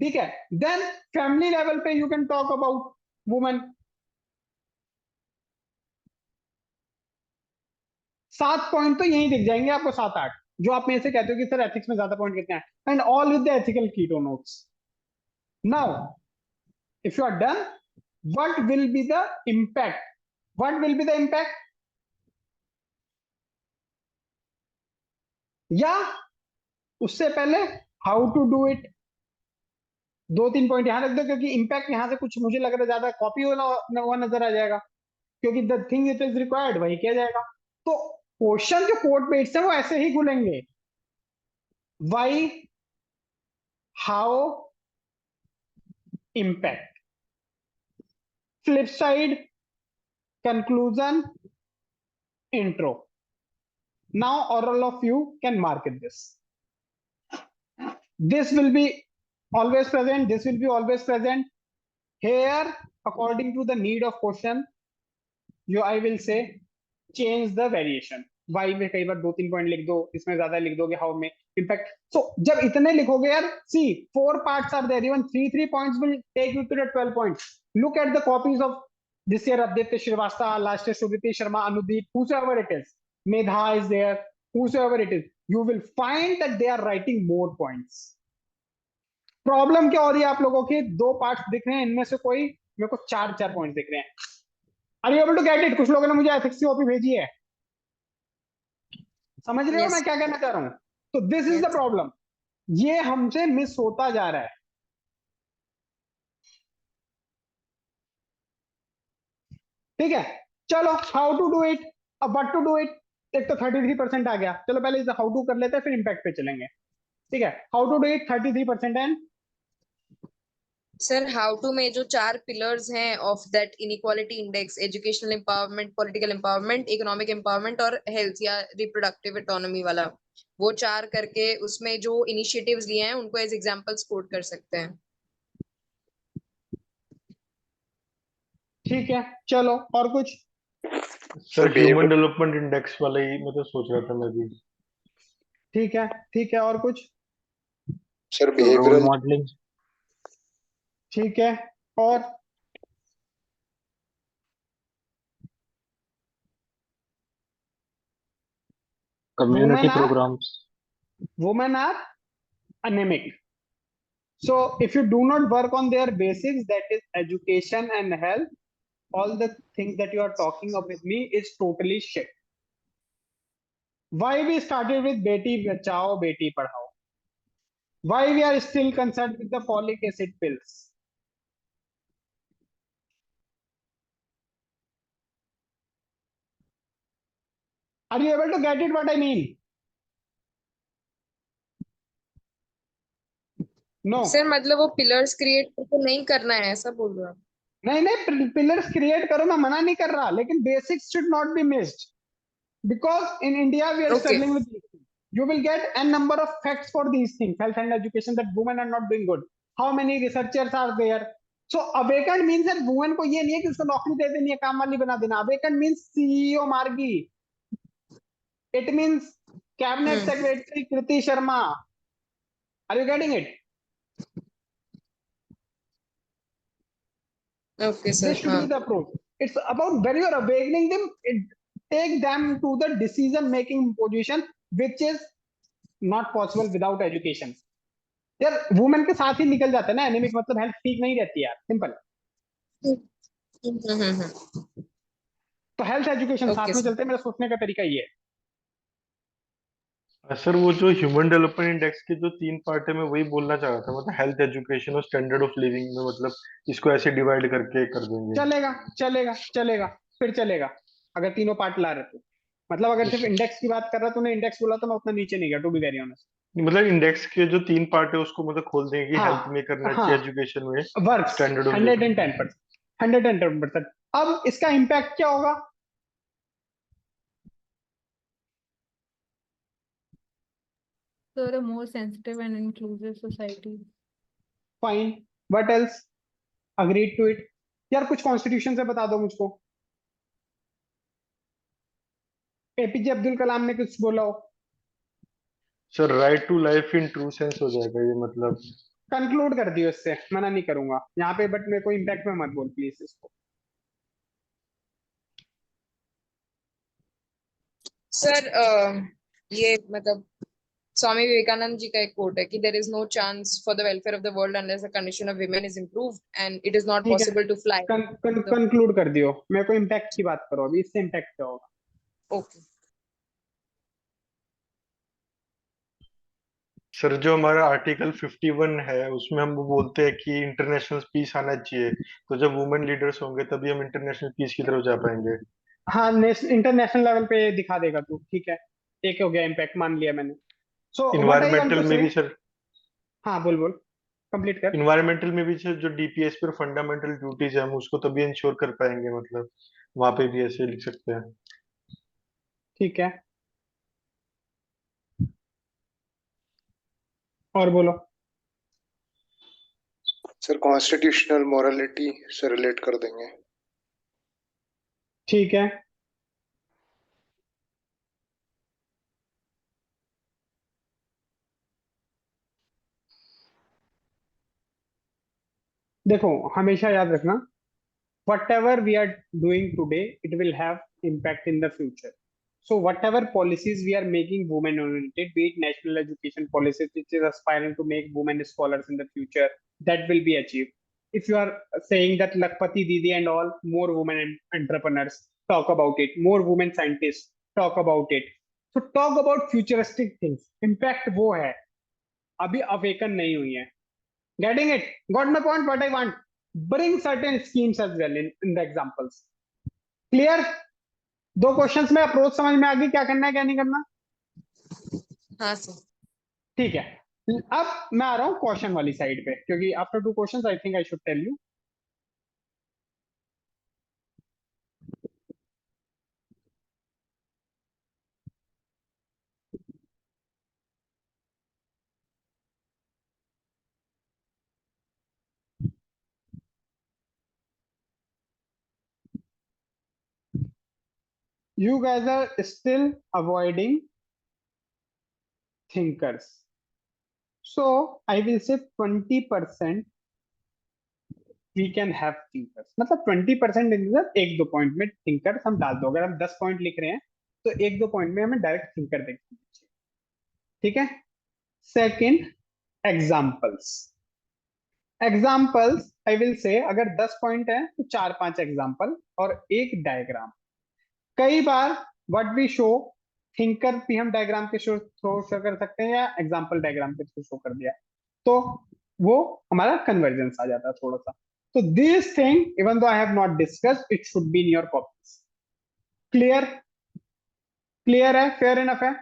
ठीक है, देन फैमिली लेवल पे you can talk about women. 7 point तो यही दिख जाएंगे आपको, 7 8, जो आप में से कहते हो कि सर एथिक्स में ज्यादा पॉइंट कितने हैं, and all with the ethical key to notes. Now if you are done, what will be the impact? What will be the impact? या उससे पहले, how to do it? 2 3 point यहां रख दो, क्योंकि इम्पैक्ट यहां से कुछ मुझे लग रहा है ज्यादा कॉपी वाला हुआ नजर आ जाएगा, क्योंकि the thing it is required वही किया जाएगा। तो क्वेश्चन जो कोर्ट पेज है वो ऐसे ही खुलेंगे, why, how, impact. Flip side, conclusion, intro. Now all of you can mark it this. This will be always present. This will be always present. Here, according to the need of question, I will say change the variation. Why में कई बार 2-3 पॉइंट लिख दो, इसमें ज्यादा लिख दोगे हाउ में इम्पैक्ट. सो जब इतने लिखोगे यार, सी 4 parts are there, even 3 points will take you to the 12 points. Look at the copies of this year Aditya Srivastava, last year Sudhiti Sharma, Anudeep, whosoever it is, Medha is there, whosoever it is, you will find that they are writing more points. Problem क्या हो रही है आप लोगों की? 2 पार्ट्स दिख रहे हैं, इनमें से कोई मेरे को 4 पॉइंट दिख रहे हैं. Are you able to get it? कुछ लोगों ने मुझे एथिक्स की कॉपी भेजी है. समझ रहे हो Yes. मैं क्या कहना चाह रहा हूं? तो this is the Yes. Problem. ये हमसे मिस होता जा रहा है. ठीक है, चलो हाउ टू डू इट, अब व्हाट टू डू इट. एक तो 33% आ गया, चलो पहले हाउ टू कर लेते हैं, फिर इम्पैक्ट पे चलेंगे. ठीक है, how to do it 33% and sir how to में जो 4 पिलर्स हैं of that inequality index, educational empowerment, political empowerment, economic empowerment और हेल्थ या रिप्रोडक्टिव ऑटोनॉमी वाला, वो 4 करके उसमें जो इनिशिएटिव्स लिए हैं उनको एज एग्जांपल्स कोट कर सकते हैं. ठीक है, चलो और कुछ. Sir human behavior development index वाला ही मतलब सोच रहा था मैं भी. ठीक है, ठीक है, और कुछ. Sir role behavioral modelling. ठीक है, और community women are programmes. women are anemic. So if you do not work on their basics, that is education and health, all the things that you are talking of with me is totally shit. Why we started with beti bachao beti padhao? Why we are still concerned with the folic acid pills? Are you able to get it what I mean? No. Sir मतलब वो पिलर्स क्रिएट करके नहीं करना है, ऐसा बोल रहा हूँ. नहीं नहीं, पिलर्स क्रिएट करो, मैं मना नहीं कर रहा, लेकिन basics should not be missed. Because in India we are Okay. struggling with these things. You will get n number of facts for these things, health and education, that women are not doing good. How many researchers are there? So awakened means that women को ये नहीं है कि उसको नौकरी दे देनी है, काम वाली बना देना. Awakened means CEO मार्गी. It means cabinet secretary Kriti Sharma. Are you getting it? Okay, sir. This should be the approach. It's about when you are awakening them, take them to the decision making position, which is not possible without education. यार वुमेन के साथ ही निकल जाता है ना एनीमिक, मतलब हेल्थ ठीक नहीं रहती यार, सिंपल. तो हेल्थ एजुकेशन साथ Okay, में sir. चलते हैं, मेरा सोचने का तरीका ये है. सर वो जो ह्यूमन डेवलपमेंट इंडेक्स के जो 3 पार्ट है मैं वही बोलना चाह रहा था, मतलब हेल्थ, एजुकेशन और स्टैंडर्ड ऑफ लिविंग में, मतलब इसको ऐसे डिवाइड करके कर देंगे. चलेगा चलेगा चलेगा, फिर चलेगा अगर तीनों पार्ट ला रहे तो. मतलब अगर सिर्फ इंडेक्स की बात कर रहा, तूने इंडेक्स बोला तो मैं उतना नीचे नहीं गया, टू बी वेरी ऑनेस्ट. मतलब इंडेक्स के जो 3 पार्ट है उसको मतलब खोल देंगे कि हाँ हेल्थ में करना हाँ, चाहिए, एजुकेशन में, वर्क्स स्टैंडर्ड ऑफ लिविंग. 110%, 110%. अब इसका इम्पैक्ट क्या होगा? So a more sensitive and inclusive society. Fine, what else? Agreed to it. यार कुछ कॉन्स्टिट्यूशन से बता दो मुझको. एपीजे अब्दुल कलाम ने कुछ बोला हो? Sir right to life in true sense हो जाएगा ये, मतलब. कंक्लूड कर दियो, इससे मना नहीं करूंगा यहाँ पे, बट मेरे को इम्पैक्ट में मत बोल प्लीज इसको. सर ये मतलब स्वामी विवेकानंद जी का एक कोट है कि there is no chance for the welfare of the world unless the condition of women is improved and it is not ठीक है, पॉसिबल टू फ्लाई. कंक्लूड कर दियो. मेरे को इम्पैक्ट की बात करो अभी, इससे इम्पैक्ट क्या होगा? ओके सर जो हमारा आर्टिकल 51 है उसमें हम वो बोलते हैं कि इंटरनेशनल पीस आना चाहिए, तो जब वुमेन लीडर्स होंगे तभी हम इंटरनेशनल पीस की तरफ जा पाएंगे. हाँ, इंटरनेशनल लेवल पे दिखा देगा तू, ठीक है. एक हो गया इम्पैक्ट, मान लिया मैंने. So what I want environmental to में से. भी सर, हाँ बोल बोल, कंप्लीट कर. इन्वायरमेंटल में भी सर जो डीपीएस पर फंडामेंटल ड्यूटीज है हम उसको तभी इंश्योर कर पाएंगे, मतलब वहां पे भी ऐसे लिख सकते हैं। ठीक है, और बोलो। सर कॉन्स्टिट्यूशनल मॉरलिटी से रिलेट कर देंगे। ठीक है, देखो हमेशा याद रखना, whatever we are doing today, it will have impact in the future. So whatever policies we are making women oriented, be it national education policies which is aspiring to make women scholars in the future, that will be achieved. If you are saying that Lakpati Didi and all, more women entrepreneurs talk about it, more women scientists talk about it. So talk about futuristic things. Impact वो है, अभी awaken नहीं हुई है. Getting it? Got my point? What I want? Bring certain schemes as well in the examples. Clear? दो क्वेश्चंस में अप्रोच समझ में आ गई, क्या करना है क्या नहीं करना? हाँ सर। ठीक है, अब मैं आ रहा हूँ क्वेश्चन वाली साइड पे, क्योंकि after two questions I think I should tell you. You guys are still avoiding thinkers. So I will say 20% we can have thinkers. मतलब 20% एक दो पॉइंट में थिंकर्स हम डाल दो. अगर हम 10 पॉइंट लिख रहे हैं तो एक दो पॉइंट में हमें डायरेक्ट थिंकर देखना चाहिए. ठीक है. Second, examples. Examples I will से अगर 10 पॉइंट है तो 4-5 एग्जाम्पल और एक डायग्राम. कई बार व्हाट वी शो, थिंकर भी हम डायग्राम के थ्रू शो कर सकते हैं या एग्जाम्पल डायग्राम के थ्रू शो कर दिया, तो वो हमारा कन्वर्जेंस आ जाता है थोड़ा सा. तो this thing even though I have not discussed, it should be in your copies. Clear? Clear है? फेयर इनफ है?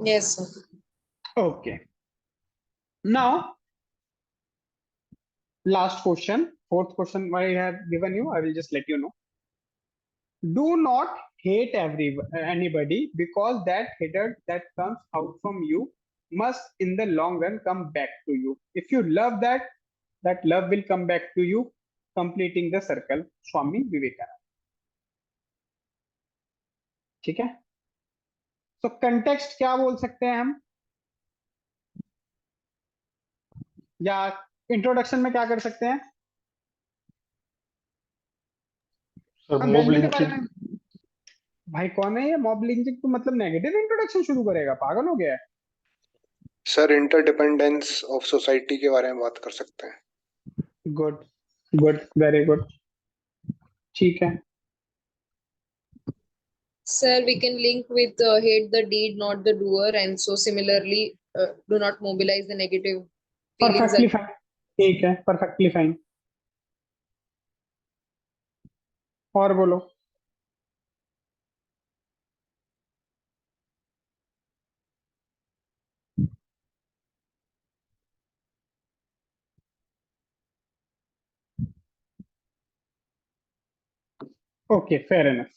Yes sir. Okay. Now last question, fourth question I have given you, I will just let you know. Do not hate anybody, because that hatred that comes out from you must in the long run come back to you. If you love that, that love will come back to you, completing the circle. Swami Vivekananda. ठीक है. तो कंटेक्स्ट क्या बोल सकते हैं हम, या इंट्रोडक्शन में क्या कर सकते हैं सर हम? मोब वैल्यू के बारे लिंचिंग। में. भाई कौन है ये मॉब लिंचिंग? तो मतलब नेगेटिव इंट्रोडक्शन शुरू करेगा, पागल हो गया है? सर इंटरडिपेंडेंस ऑफ सोसाइटी के बारे में बात कर सकते हैं। Good, good, very good. ठीक है. Sir, we can link with hate the deed, not the doer, and so similarly, do not mobilize the negative feelings. Perfectly fine. ठीक है, परफेक्टली फाइन. और बोलो. Okay, fair enough.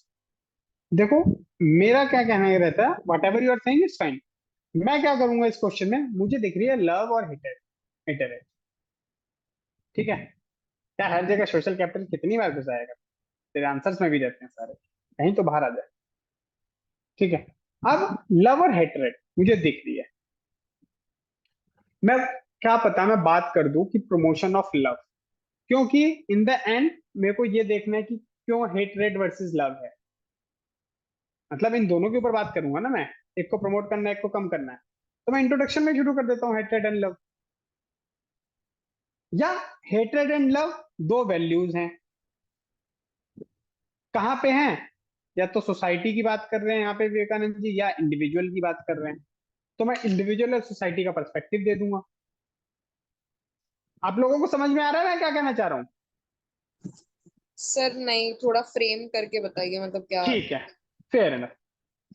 देखो मेरा क्या कहना ये रहता है, whatever you are saying is fine. मैं क्या करूंगा इस क्वेश्चन में, मुझे दिख रही है लव और हिटर, हिटर है. ठीक है. क्या हर जगह सोशल कैपिटल कितनी बार घुसाएगा? तेरे आंसर्स में भी रहते हैं सारे, कहीं तो बाहर आ जाए. ठीक है. अब लव और हेटरेट मुझे दिख रही है. मैं, क्या पता मैं बात कर दूं कि प्रमोशन ऑफ लव, क्योंकि इन द एंड मेरे को ये देखना है कि क्यों हेटरेट वर्सेस लव है. मतलब इन दोनों के ऊपर बात करूंगा ना मैं, एक को प्रमोट करना है एक को कम करना है. तो मैं इंट्रोडक्शन में शुरू कर देता हूँ हेटरेट एंड लव. या हेटरेट एंड लव दो वैल्यूज हैं, कहाँ पे हैं? या तो सोसाइटी की बात कर रहे हैं यहाँ पे विवेकानंद जी, या इंडिविजुअल की बात कर रहे हैं. तो मैं इंडिविजुअल और सोसाइटी का पर्सपेक्टिव दे दूंगा. आप लोगों को समझ में आ रहा है मैं क्या कहना चाह रहा हूँ? सर नहीं, थोड़ा फ्रेम करके बताइए, मतलब क्या? ठीक है, फेयर एनफ.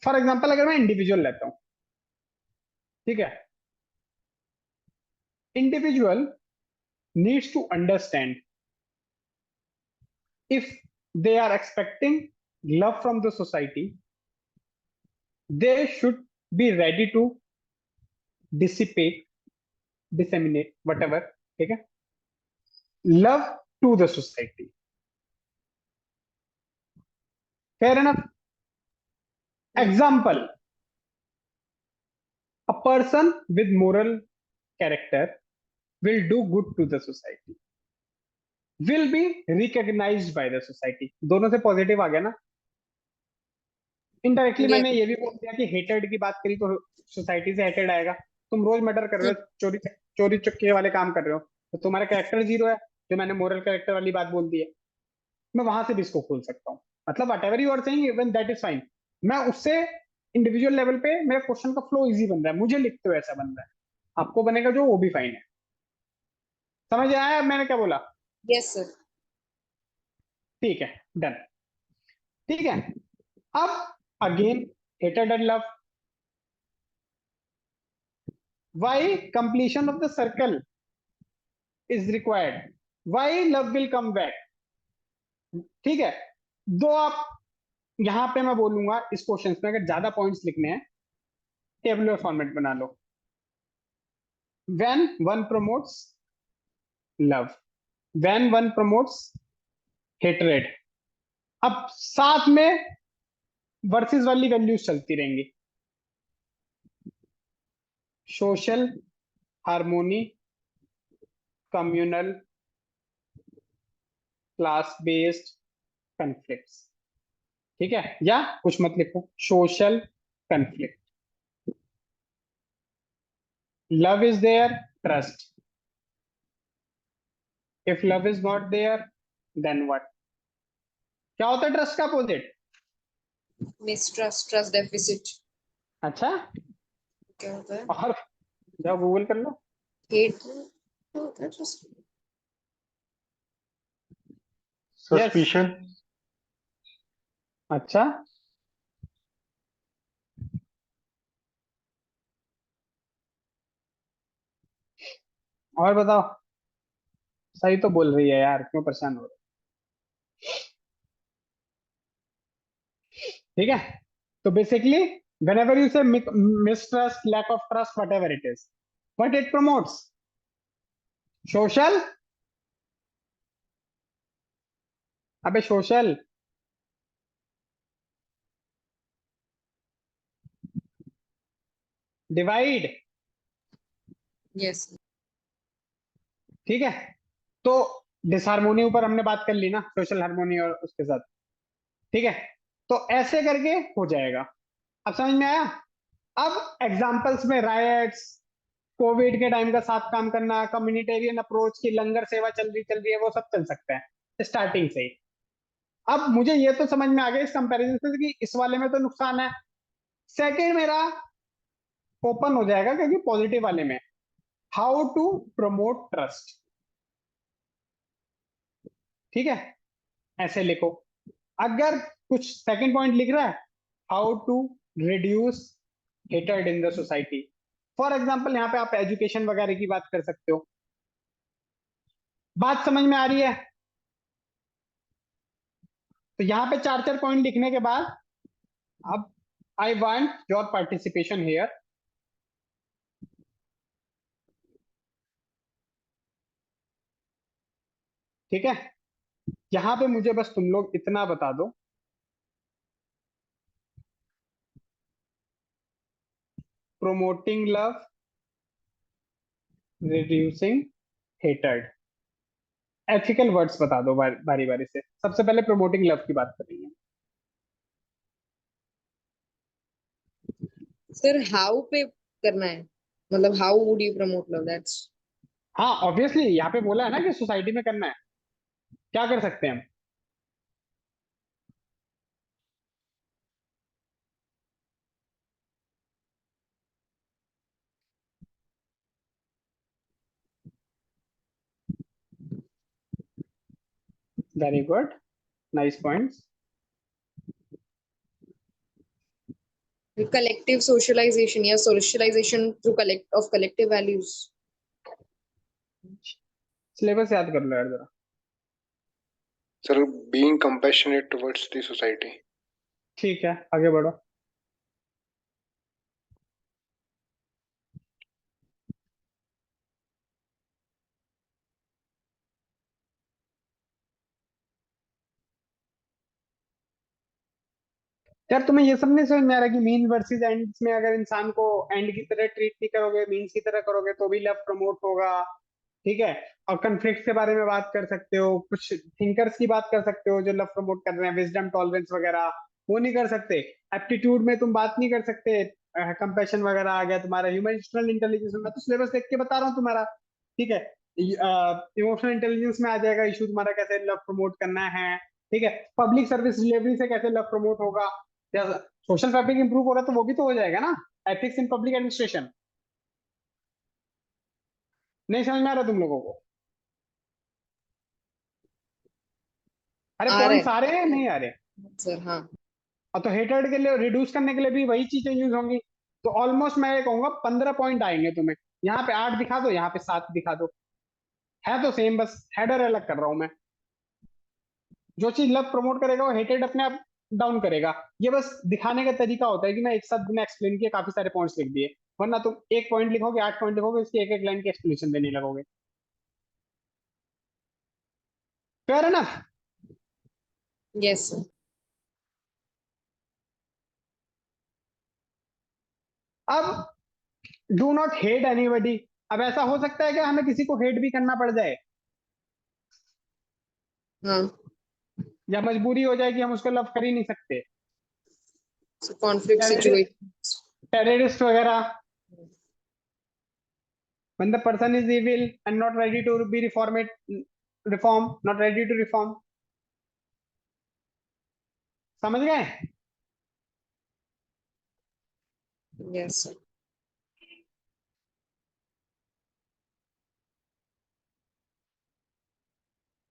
फॉर एग्जाम्पल अगर मैं इंडिविजुअल लेता हूँ, ठीक है, individual needs to understand if they are expecting love from the society, they should be ready to dissipate, disseminate, whatever. ठीक है, love to the society. Fair enough. Example: a person with moral character will do good to the society, will be recognized by the society. दोनों से पॉजिटिव आ गया ना. Indirectly Yes. मैंने ये भी बोल दिया कि हेटेड की बात करी तो सोसाइटी से हेटेड आएगा. तुम रोज मर्डर कर रहे हो, चोरी चुक्के वाले काम कर रहे हो, तो तुम्हारा कैरेक्टर जीरो है. जो मैंने मोरल कैरेक्टर वाली बात बोल दी है, मैं वहां से भी इसको खोल सकता हूँ. मतलब whatever you are saying, even that is fine. मैं उससे इंडिविजुअल लेवल पे मेरा क्वेश्चन का फ्लो इजी बन रहा है, मुझे लिखते हुए ऐसा बन रहा है. आपको बनेगा जो, वो भी फाइन है. समझ आया मैंने क्या बोला? Yes, sir. ठीक है, डन. ठीक है, अब again hated and love. Why completion of the circle is required, why love will come back. ठीक है, दो आप यहां पे मैं बोलूंगा इस क्वेश्चन में, अगर ज्यादा पॉइंट्स लिखने हैं टेबुलर फॉर्मेट बना लो. When one promotes love, when one promotes hatred. अब साथ में वर्सेस वाली वैल्यूज चलती रहेंगी. Social harmony, communal, class based conflicts. ठीक है, या कुछ मत लिखो, social conflict. Love is there, trust. If love is not there, then what? क्या होता है ट्रस्ट का अपोजिट? Mistrust, trust deficit. अच्छा, क्या होता है? और जाओ गूगल कर लो. Hate. क्या होता है trust? सस्पिशन. अच्छा, और बताओ. सही तो बोल रही है यार, क्यों परेशान हो रहे? ठीक है, तो basically whenever you say mistrust, lack of trust, whatever it is, what it promotes? Social. अबे सोशल, डिवाइड. Yes. ठीक है, तो डिसहार्मोनी ऊपर हमने बात कर ली ना, सोशल हार्मोनी और उसके साथ. ठीक है, तो ऐसे करके हो जाएगा. अब समझ में आया? अब एग्जांपल्स में रायट्स, कोविड के टाइम का साथ काम करना, कम्युनिटेरियन अप्रोच की लंगर सेवा चल रही है, वो सब चल सकता है स्टार्टिंग से ही. अब मुझे ये तो समझ में आ गया इस कंपैरिजन से कि इस वाले में तो नुकसान है. सेकंड मेरा ओपन हो जाएगा क्योंकि पॉजिटिव वाले में हाउ टू प्रमोट ट्रस्ट. ठीक है, ऐसे लिखो. अगर कुछ सेकंड पॉइंट लिख रहा है, हाउ टू रिड्यूस हेटेड in the society. For example यहाँ पे आप एजुकेशन वगैरह की बात कर सकते हो. बात समझ में आ रही है? तो यहाँ पे चार चार पॉइंट लिखने के बाद अब I want your participation here. ठीक है, यहां पे मुझे बस तुम लोग इतना बता दो, promoting love, reducing hated. Ethical words बता दो बारी बारी से. सबसे पहले प्रोमोटिंग लव की बात करेंगे. Sir, how पे करना है? मतलब how would you promote love? That's हाँ, ऑब्वियसली यहाँ पे बोला है ना कि सोसाइटी में करना है. क्या कर सकते हैं हम? Very good, nice points. collective socialization या socialization through collective values. Syllabus याद कर लो यार जरा. Sir being compassionate towards the society. ठीक है, आगे बढ़ो। यार तुम्हें ये सब नहीं समझ में आ रहा कि मीन वर्सेस एंड्स में अगर इंसान को एंड की तरह ट्रीट नहीं करोगे, मीन्स की तरह करोगे तो भी लव प्रमोट होगा। ठीक है। और कन्फ्लिक्ट के बारे में बात कर सकते हो, कुछ थिंकर्स की बात कर सकते हो जो लव प्रमोट कर रहे हैं, विजडम टॉलरेंस वगैरह। वो नहीं कर सकते। एप्टीट्यूड में तुम बात नहीं कर सकते। कंपैशन वगैरह आ गया तुम्हारा, ह्यूमन इंटेलिजेंस में मैं तो सिलेबस देख के बता रहा हूँ तुम्हारा। ठीक है। इमोशनल इंटेलिजेंस में आ जाएगा इशू तुम्हारा, कैसे लव प्रमोट करना है। ठीक है। पब्लिक सर्विस डिलीवरी से कैसे लव प्रमोट होगा, या सोशल फैब्रिक इंप्रूव हो रहा है तो वो भी तो हो जाएगा ना। Ethics in public administration. नहीं समझ में आ रहा तुम लोगों को? अरे आ रहा पॉइंट्स है आ रहे हैं नहीं आ रहे? सर। हाँ। और तो हेटर्ड के लिए रिड्यूस करने के लिए भी वही चीजें यूज होंगी। तो ऑलमोस्ट मैं ये कहूंगा 15 पॉइंट आएंगे तुम्हें। यहाँ पे 8 दिखा दो, यहाँ पे 7 दिखा दो। है तो सेम, बस हेडर अलग कर रहा हूं मैं। जो चीज लव प्रमोट करेगा वो हेटेड अपने आप डाउन करेगा। ये बस दिखाने का तरीका होता है कि मैं एक साथ बिना एक्सप्लेन किए काफी सारे पॉइंट्स लिख दिए। वरना तुम एक पॉइंट लिखोगे, 8 पॉइंट लिखोगे, उसकी एक एक लाइन की एक्सप्लेनेशन देने लगोगे। फेयर है ना? Yes sir. अब डू नॉट हेट एनीबडी। अब ऐसा हो सकता है कि हमें किसी को हेट भी करना पड़ जाए, हाँ। या मजबूरी हो जाए कि हम उसको लव कर ही नहीं सकते। सो कॉन्फ्लिक्ट सिचुएशन। टेररिस्ट वगैरह। when the person is evil and not ready to be reform, not ready to reform। समझ गए? Yes sir.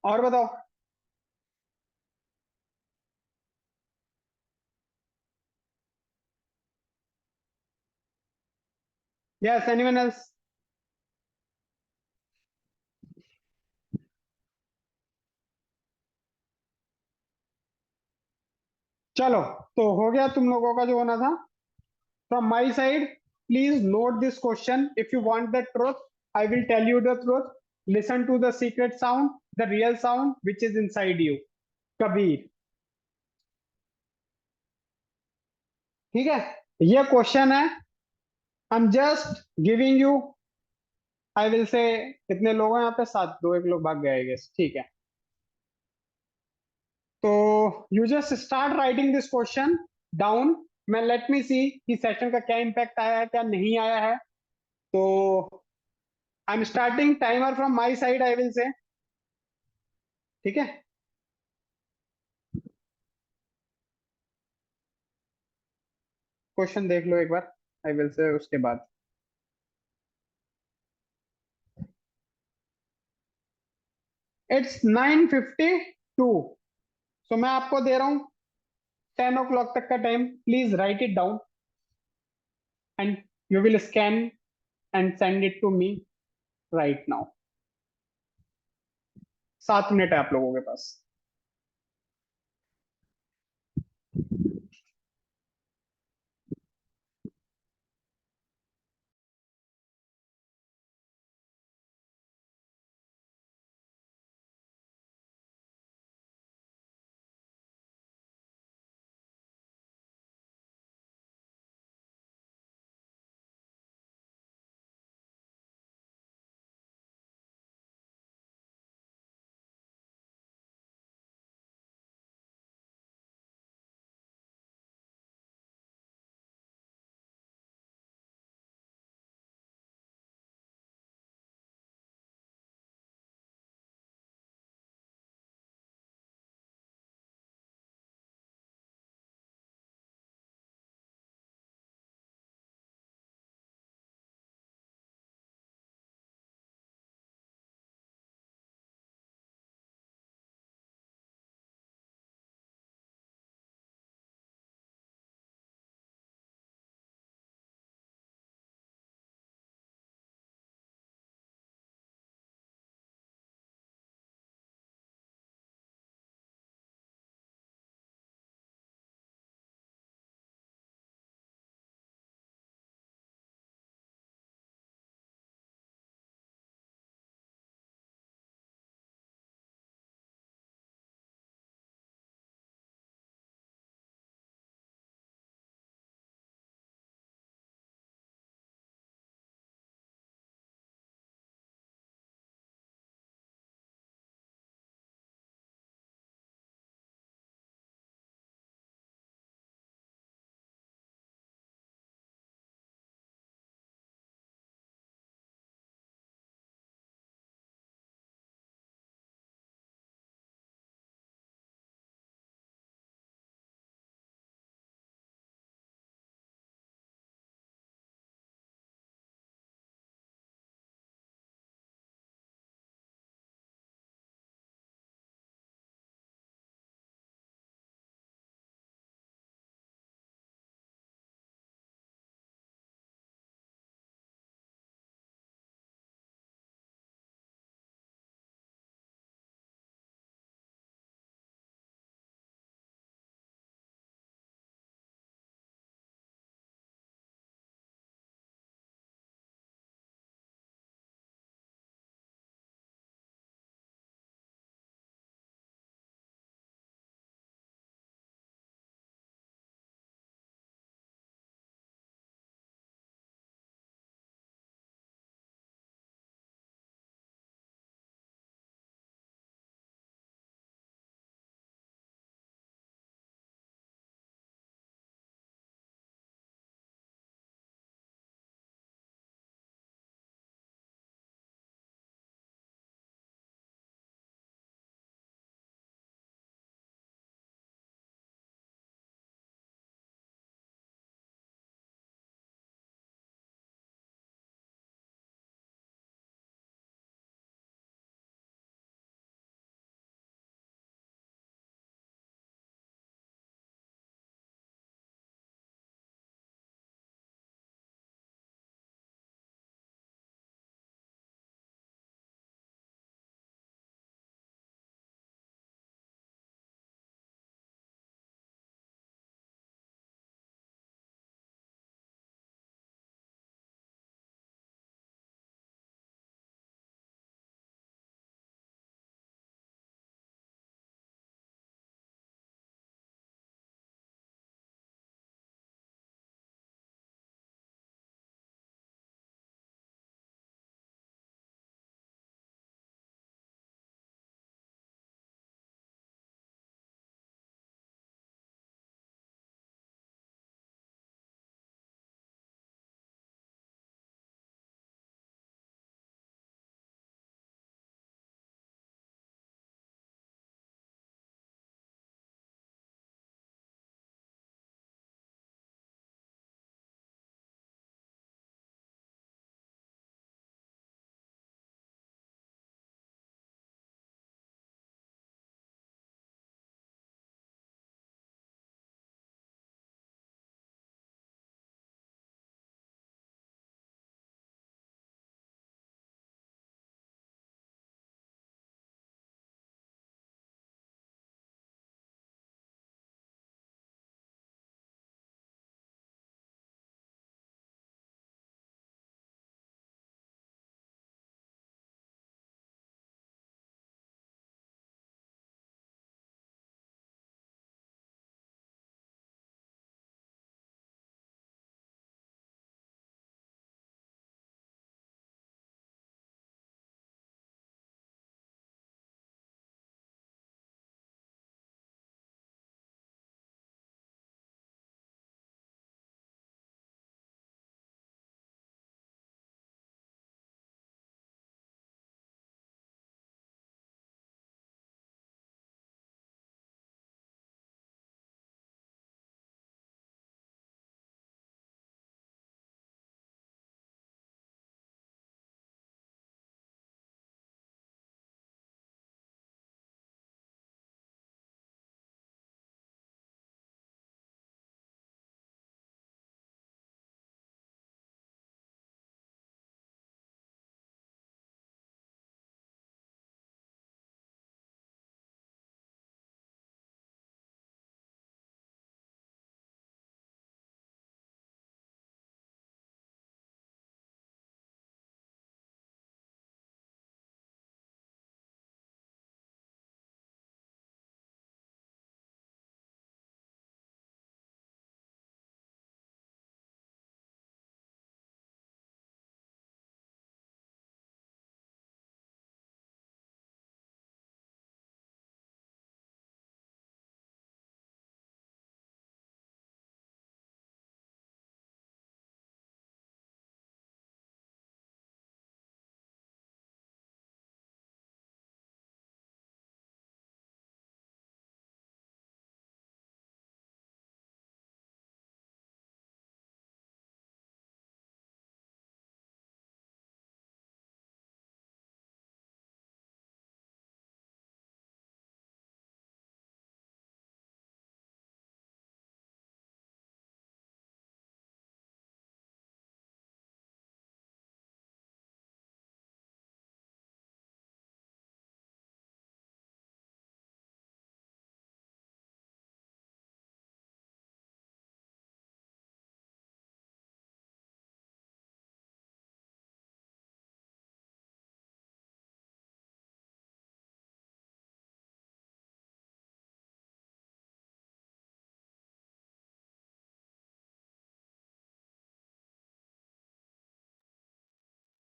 और बताओ। Yes, anyone else? चलो, तो हो गया तुम लोगों का जो होना था। From my side, please note this question. If you want the truth, I will tell you the truth. Listen to the secret sound, the real sound which is inside you. Kabir. ठीक है। ये क्वेश्चन है। I am just giving you, I will say, कितने लोग हैं यहाँ पे? 7, 2 1 लोग भाग गए गेस। ठीक है। तो you just start writing this question down. मैं लेट मी सी कि सेशन का क्या इम्पैक्ट आया है, क्या नहीं आया है। तो I am starting timer from my side, I will से। ठीक है। क्वेश्चन देख लो एक बार, आई विल से उसके बाद। इट्स 9:52। सो मैं आपको दे रहा हूं 10 o'clock तक का time. Please write it down and you will scan and send it to me right now. 7 minute है आप लोगों के पास।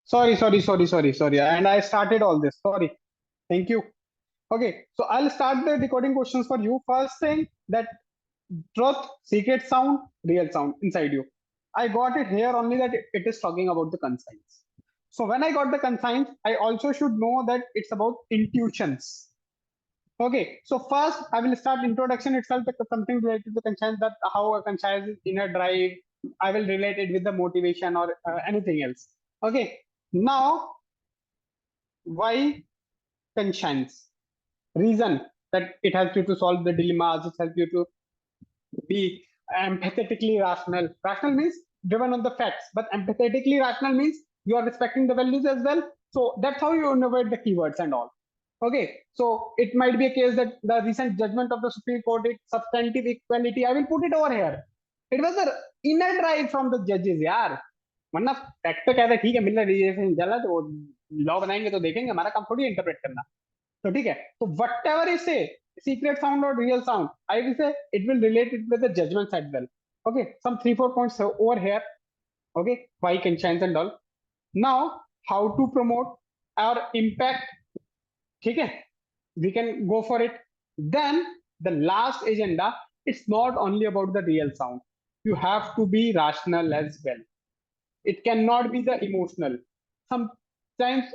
Sorry. And I started all this. Sorry. Thank you. Okay, so I'll start the decoding questions for you. First thing that truth, secret sound, real sound inside you. I got it here only that it is talking about the conscience. So when I got the conscience, I also should know that it's about intuitions. Okay, so first I will start introduction itself with something related to conscience, that how a conscience is inner drive. I will relate it with the motivation or anything else. Okay, now why conscience? Reason that it helps you to solve the dilemmas, it helps you to be empathetically rational. Rational means driven on the facts, but empathetically rational means you are respecting the values as well. So that's how you innovate the keywords and all. Okay, so it might be a case that the recent judgment of the Supreme Court, it substantive equality, I will put it over here. It was the inner drive from the judges, यार. वरना फैक्ट तो कहता है ठीक है मिल रहा है जला तो लॉ बनाएंगे तो देखेंगे, हमारा काम थोड़ी इंटरप्रेट करना. तो ठीक है, तो वट एवर इज से secret sound or real sound, I will say it will relate it with the judgments as well. Okay, some 3-4 points over here. Okay, why conscience and all. Now how to promote our impact. ठीक है, we can go for it. Then the last agenda, it's not only about the real sound, you have to be rational as well. It cannot be the emotional. Sometimes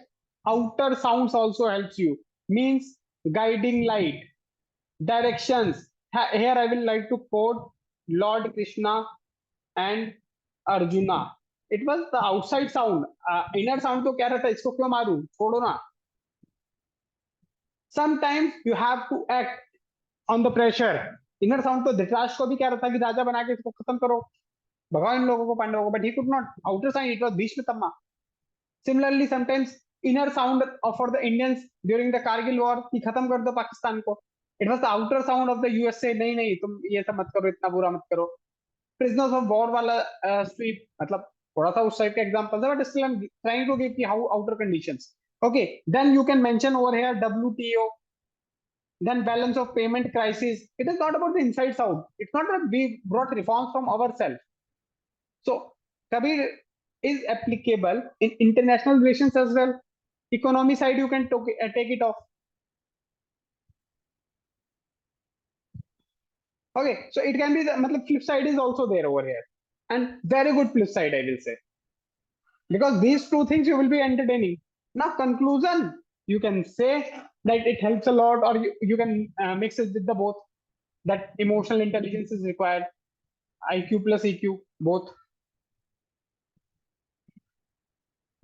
outer sounds also helps you, means guiding light, directions. Here I will like to quote Lord Krishna and Arjuna. It was the outside sound. Inner sound तो कह रहा था इसको क्यों मारूं, छोड़ो ना. Sometimes you have to act on the pressure. Inner sound तो धृतराष्ट्र को भी कह रहा था कि राजा बना के इसको खत्म करो, भगाओ इन लोगों को, पांडवों को, but he could not. Outer sound, it was Bhishma. Similarly, sometimes inner sound for the Indians during the Kargil war कि खत्म कर दो पाकिस्तान को. It was the outer sound of the USA. नहीं नहीं तुम ये सब मत करो, इतना बुरा मत करो. Prisoners of war वाला sweep, मतलब थोड़ा सा उस टाइप का एग्जांपल है, but still I'm trying to give how outer conditions. Okay, then you can mention over here WTO. Then balance of payment crisis. It is not about the inside sound. It's not that we brought reforms from ourselves. So Kabir is applicable in international relations as well. Economy side you can take it off. Okay, so it can be the flip side is also there over here, and very good flip side I will say, because these two things you will be entertaining. Now conclusion, you can say that it helps a lot, or you can mix it with the both, that emotional intelligence is required, IQ plus EQ both.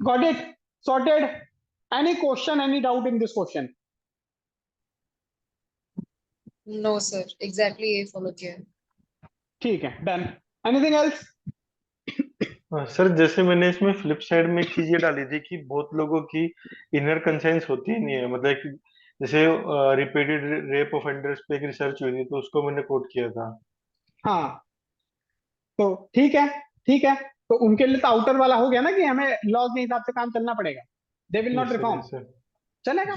Got it? Sorted? Any question, any doubt in this question? No, sir. Exactly ये follow किया है. ठीक है, done. Anything else? सर जैसे मैंने इसमें फ्लिप साइड में एक चीज ये डाली थी कि बहुत लोगों की इनर कंसाइंस होती ही नहीं है, मतलब कि जैसे रिपीटेड रेप ऑफेंडर्स पे एक रिसर्च हुई थी तो उसको मैंने कोट किया था. हाँ, तो ठीक है, ठीक है, तो उनके लिए तो आउटर वाला हो गया ना कि हमें लॉज के हिसाब से काम चलना पड़ेगा. They will not reform. चलेगा,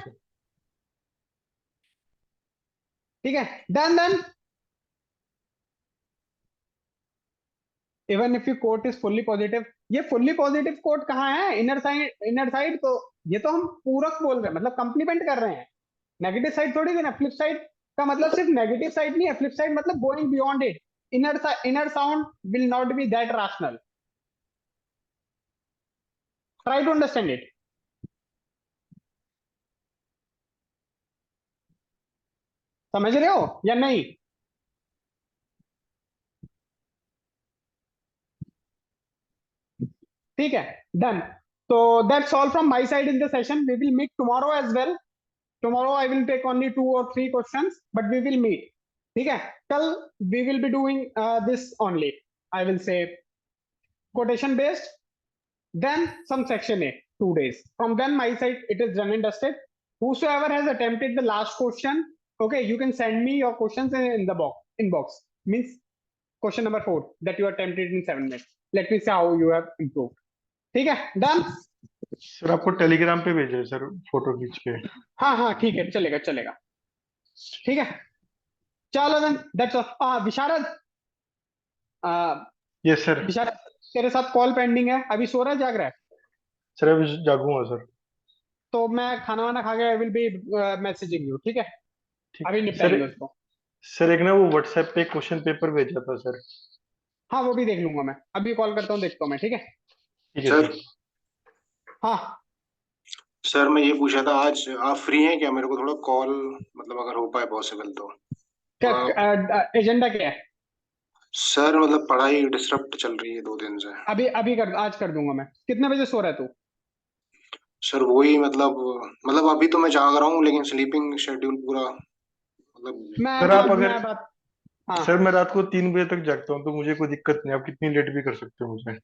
ठीक है, done. Even if you quote is fully positive, ये फुल्ली पॉजिटिव कोट कहाँ है? इनर साइड तो ये तो हम पूरक बोल रहे हैं, मतलब कंप्लीमेंट कर रहे हैं. नेगेटिव साइड थोड़ी देना. फ्लिप साइड का मतलब सिर्फ नेगेटिव साइड नहीं है. फ्लिप साइड मतलब going beyond it. Inner sound will not be that rational. Try to understand it. समझ रहे हो या नहीं? ठीक है, done. So that's all from my side in the session. We will meet tomorrow as well. Tomorrow I will take only 2 or 3 questions, but we will meet. ठीक है, कल we will be doing this only. I will say quotation based, then some section A, 2 days. From then my side it is done and dusted. Whosoever has attempted the last question, okay, you can send me your questions in the inbox. Means question number 4 that you attempted in 7 minutes. Let me see how you have improved. ठीक है, डन. सर आपको टेलीग्राम पे भेजा है सर फोटो खींच के. हाँ ठीक है, चलेगा. ठीक है, चलो then, that's all. Visharad, yes sir. Visharad तेरे साथ कॉल पेंडिंग है. अभी सो रहा है, जाग रहा है? सर अभी जागूंगा सर। तो मैं खाना वाना खा के I will be messaging you, ठीक है? ठीक। अभी सर, निपटाएंगे उसको। सर एक ना वो व्हाट्सएप पे क्वेश्चन पेपर भेजा था सर। हाँ वो भी देख लूंगा मैं, अभी कॉल करता हूँ, देखता हूँ मैं, ठीक है? ठीक है सर सर। हाँ। सर मैं ये पूछा था, आज आप फ्री हैं क्या? मेरे को थोड़ा कॉल, मतलब अगर हो पाए पॉसिबल तो थोड़ा। क्या एजेंडा क्या है? सर मतलब पढ़ाई डिस्टर्ब चल रही है 2 दिन से। अभी अभी कर, आज कर दूंगा मैं। कितने बजे सो रहा है तू? सर वही मतलब अभी तो मैं जाग रहा हूँ, लेकिन स्लीपिंग शेड्यूल पूरा मतलब। सर आप अगर, मैं बात। हाँ। सर मैं रात को 3 बजे तक जागता हूँ तो मुझे कोई दिक्कत नहीं, आप कितनी लेट भी कर सकते हो मुझे।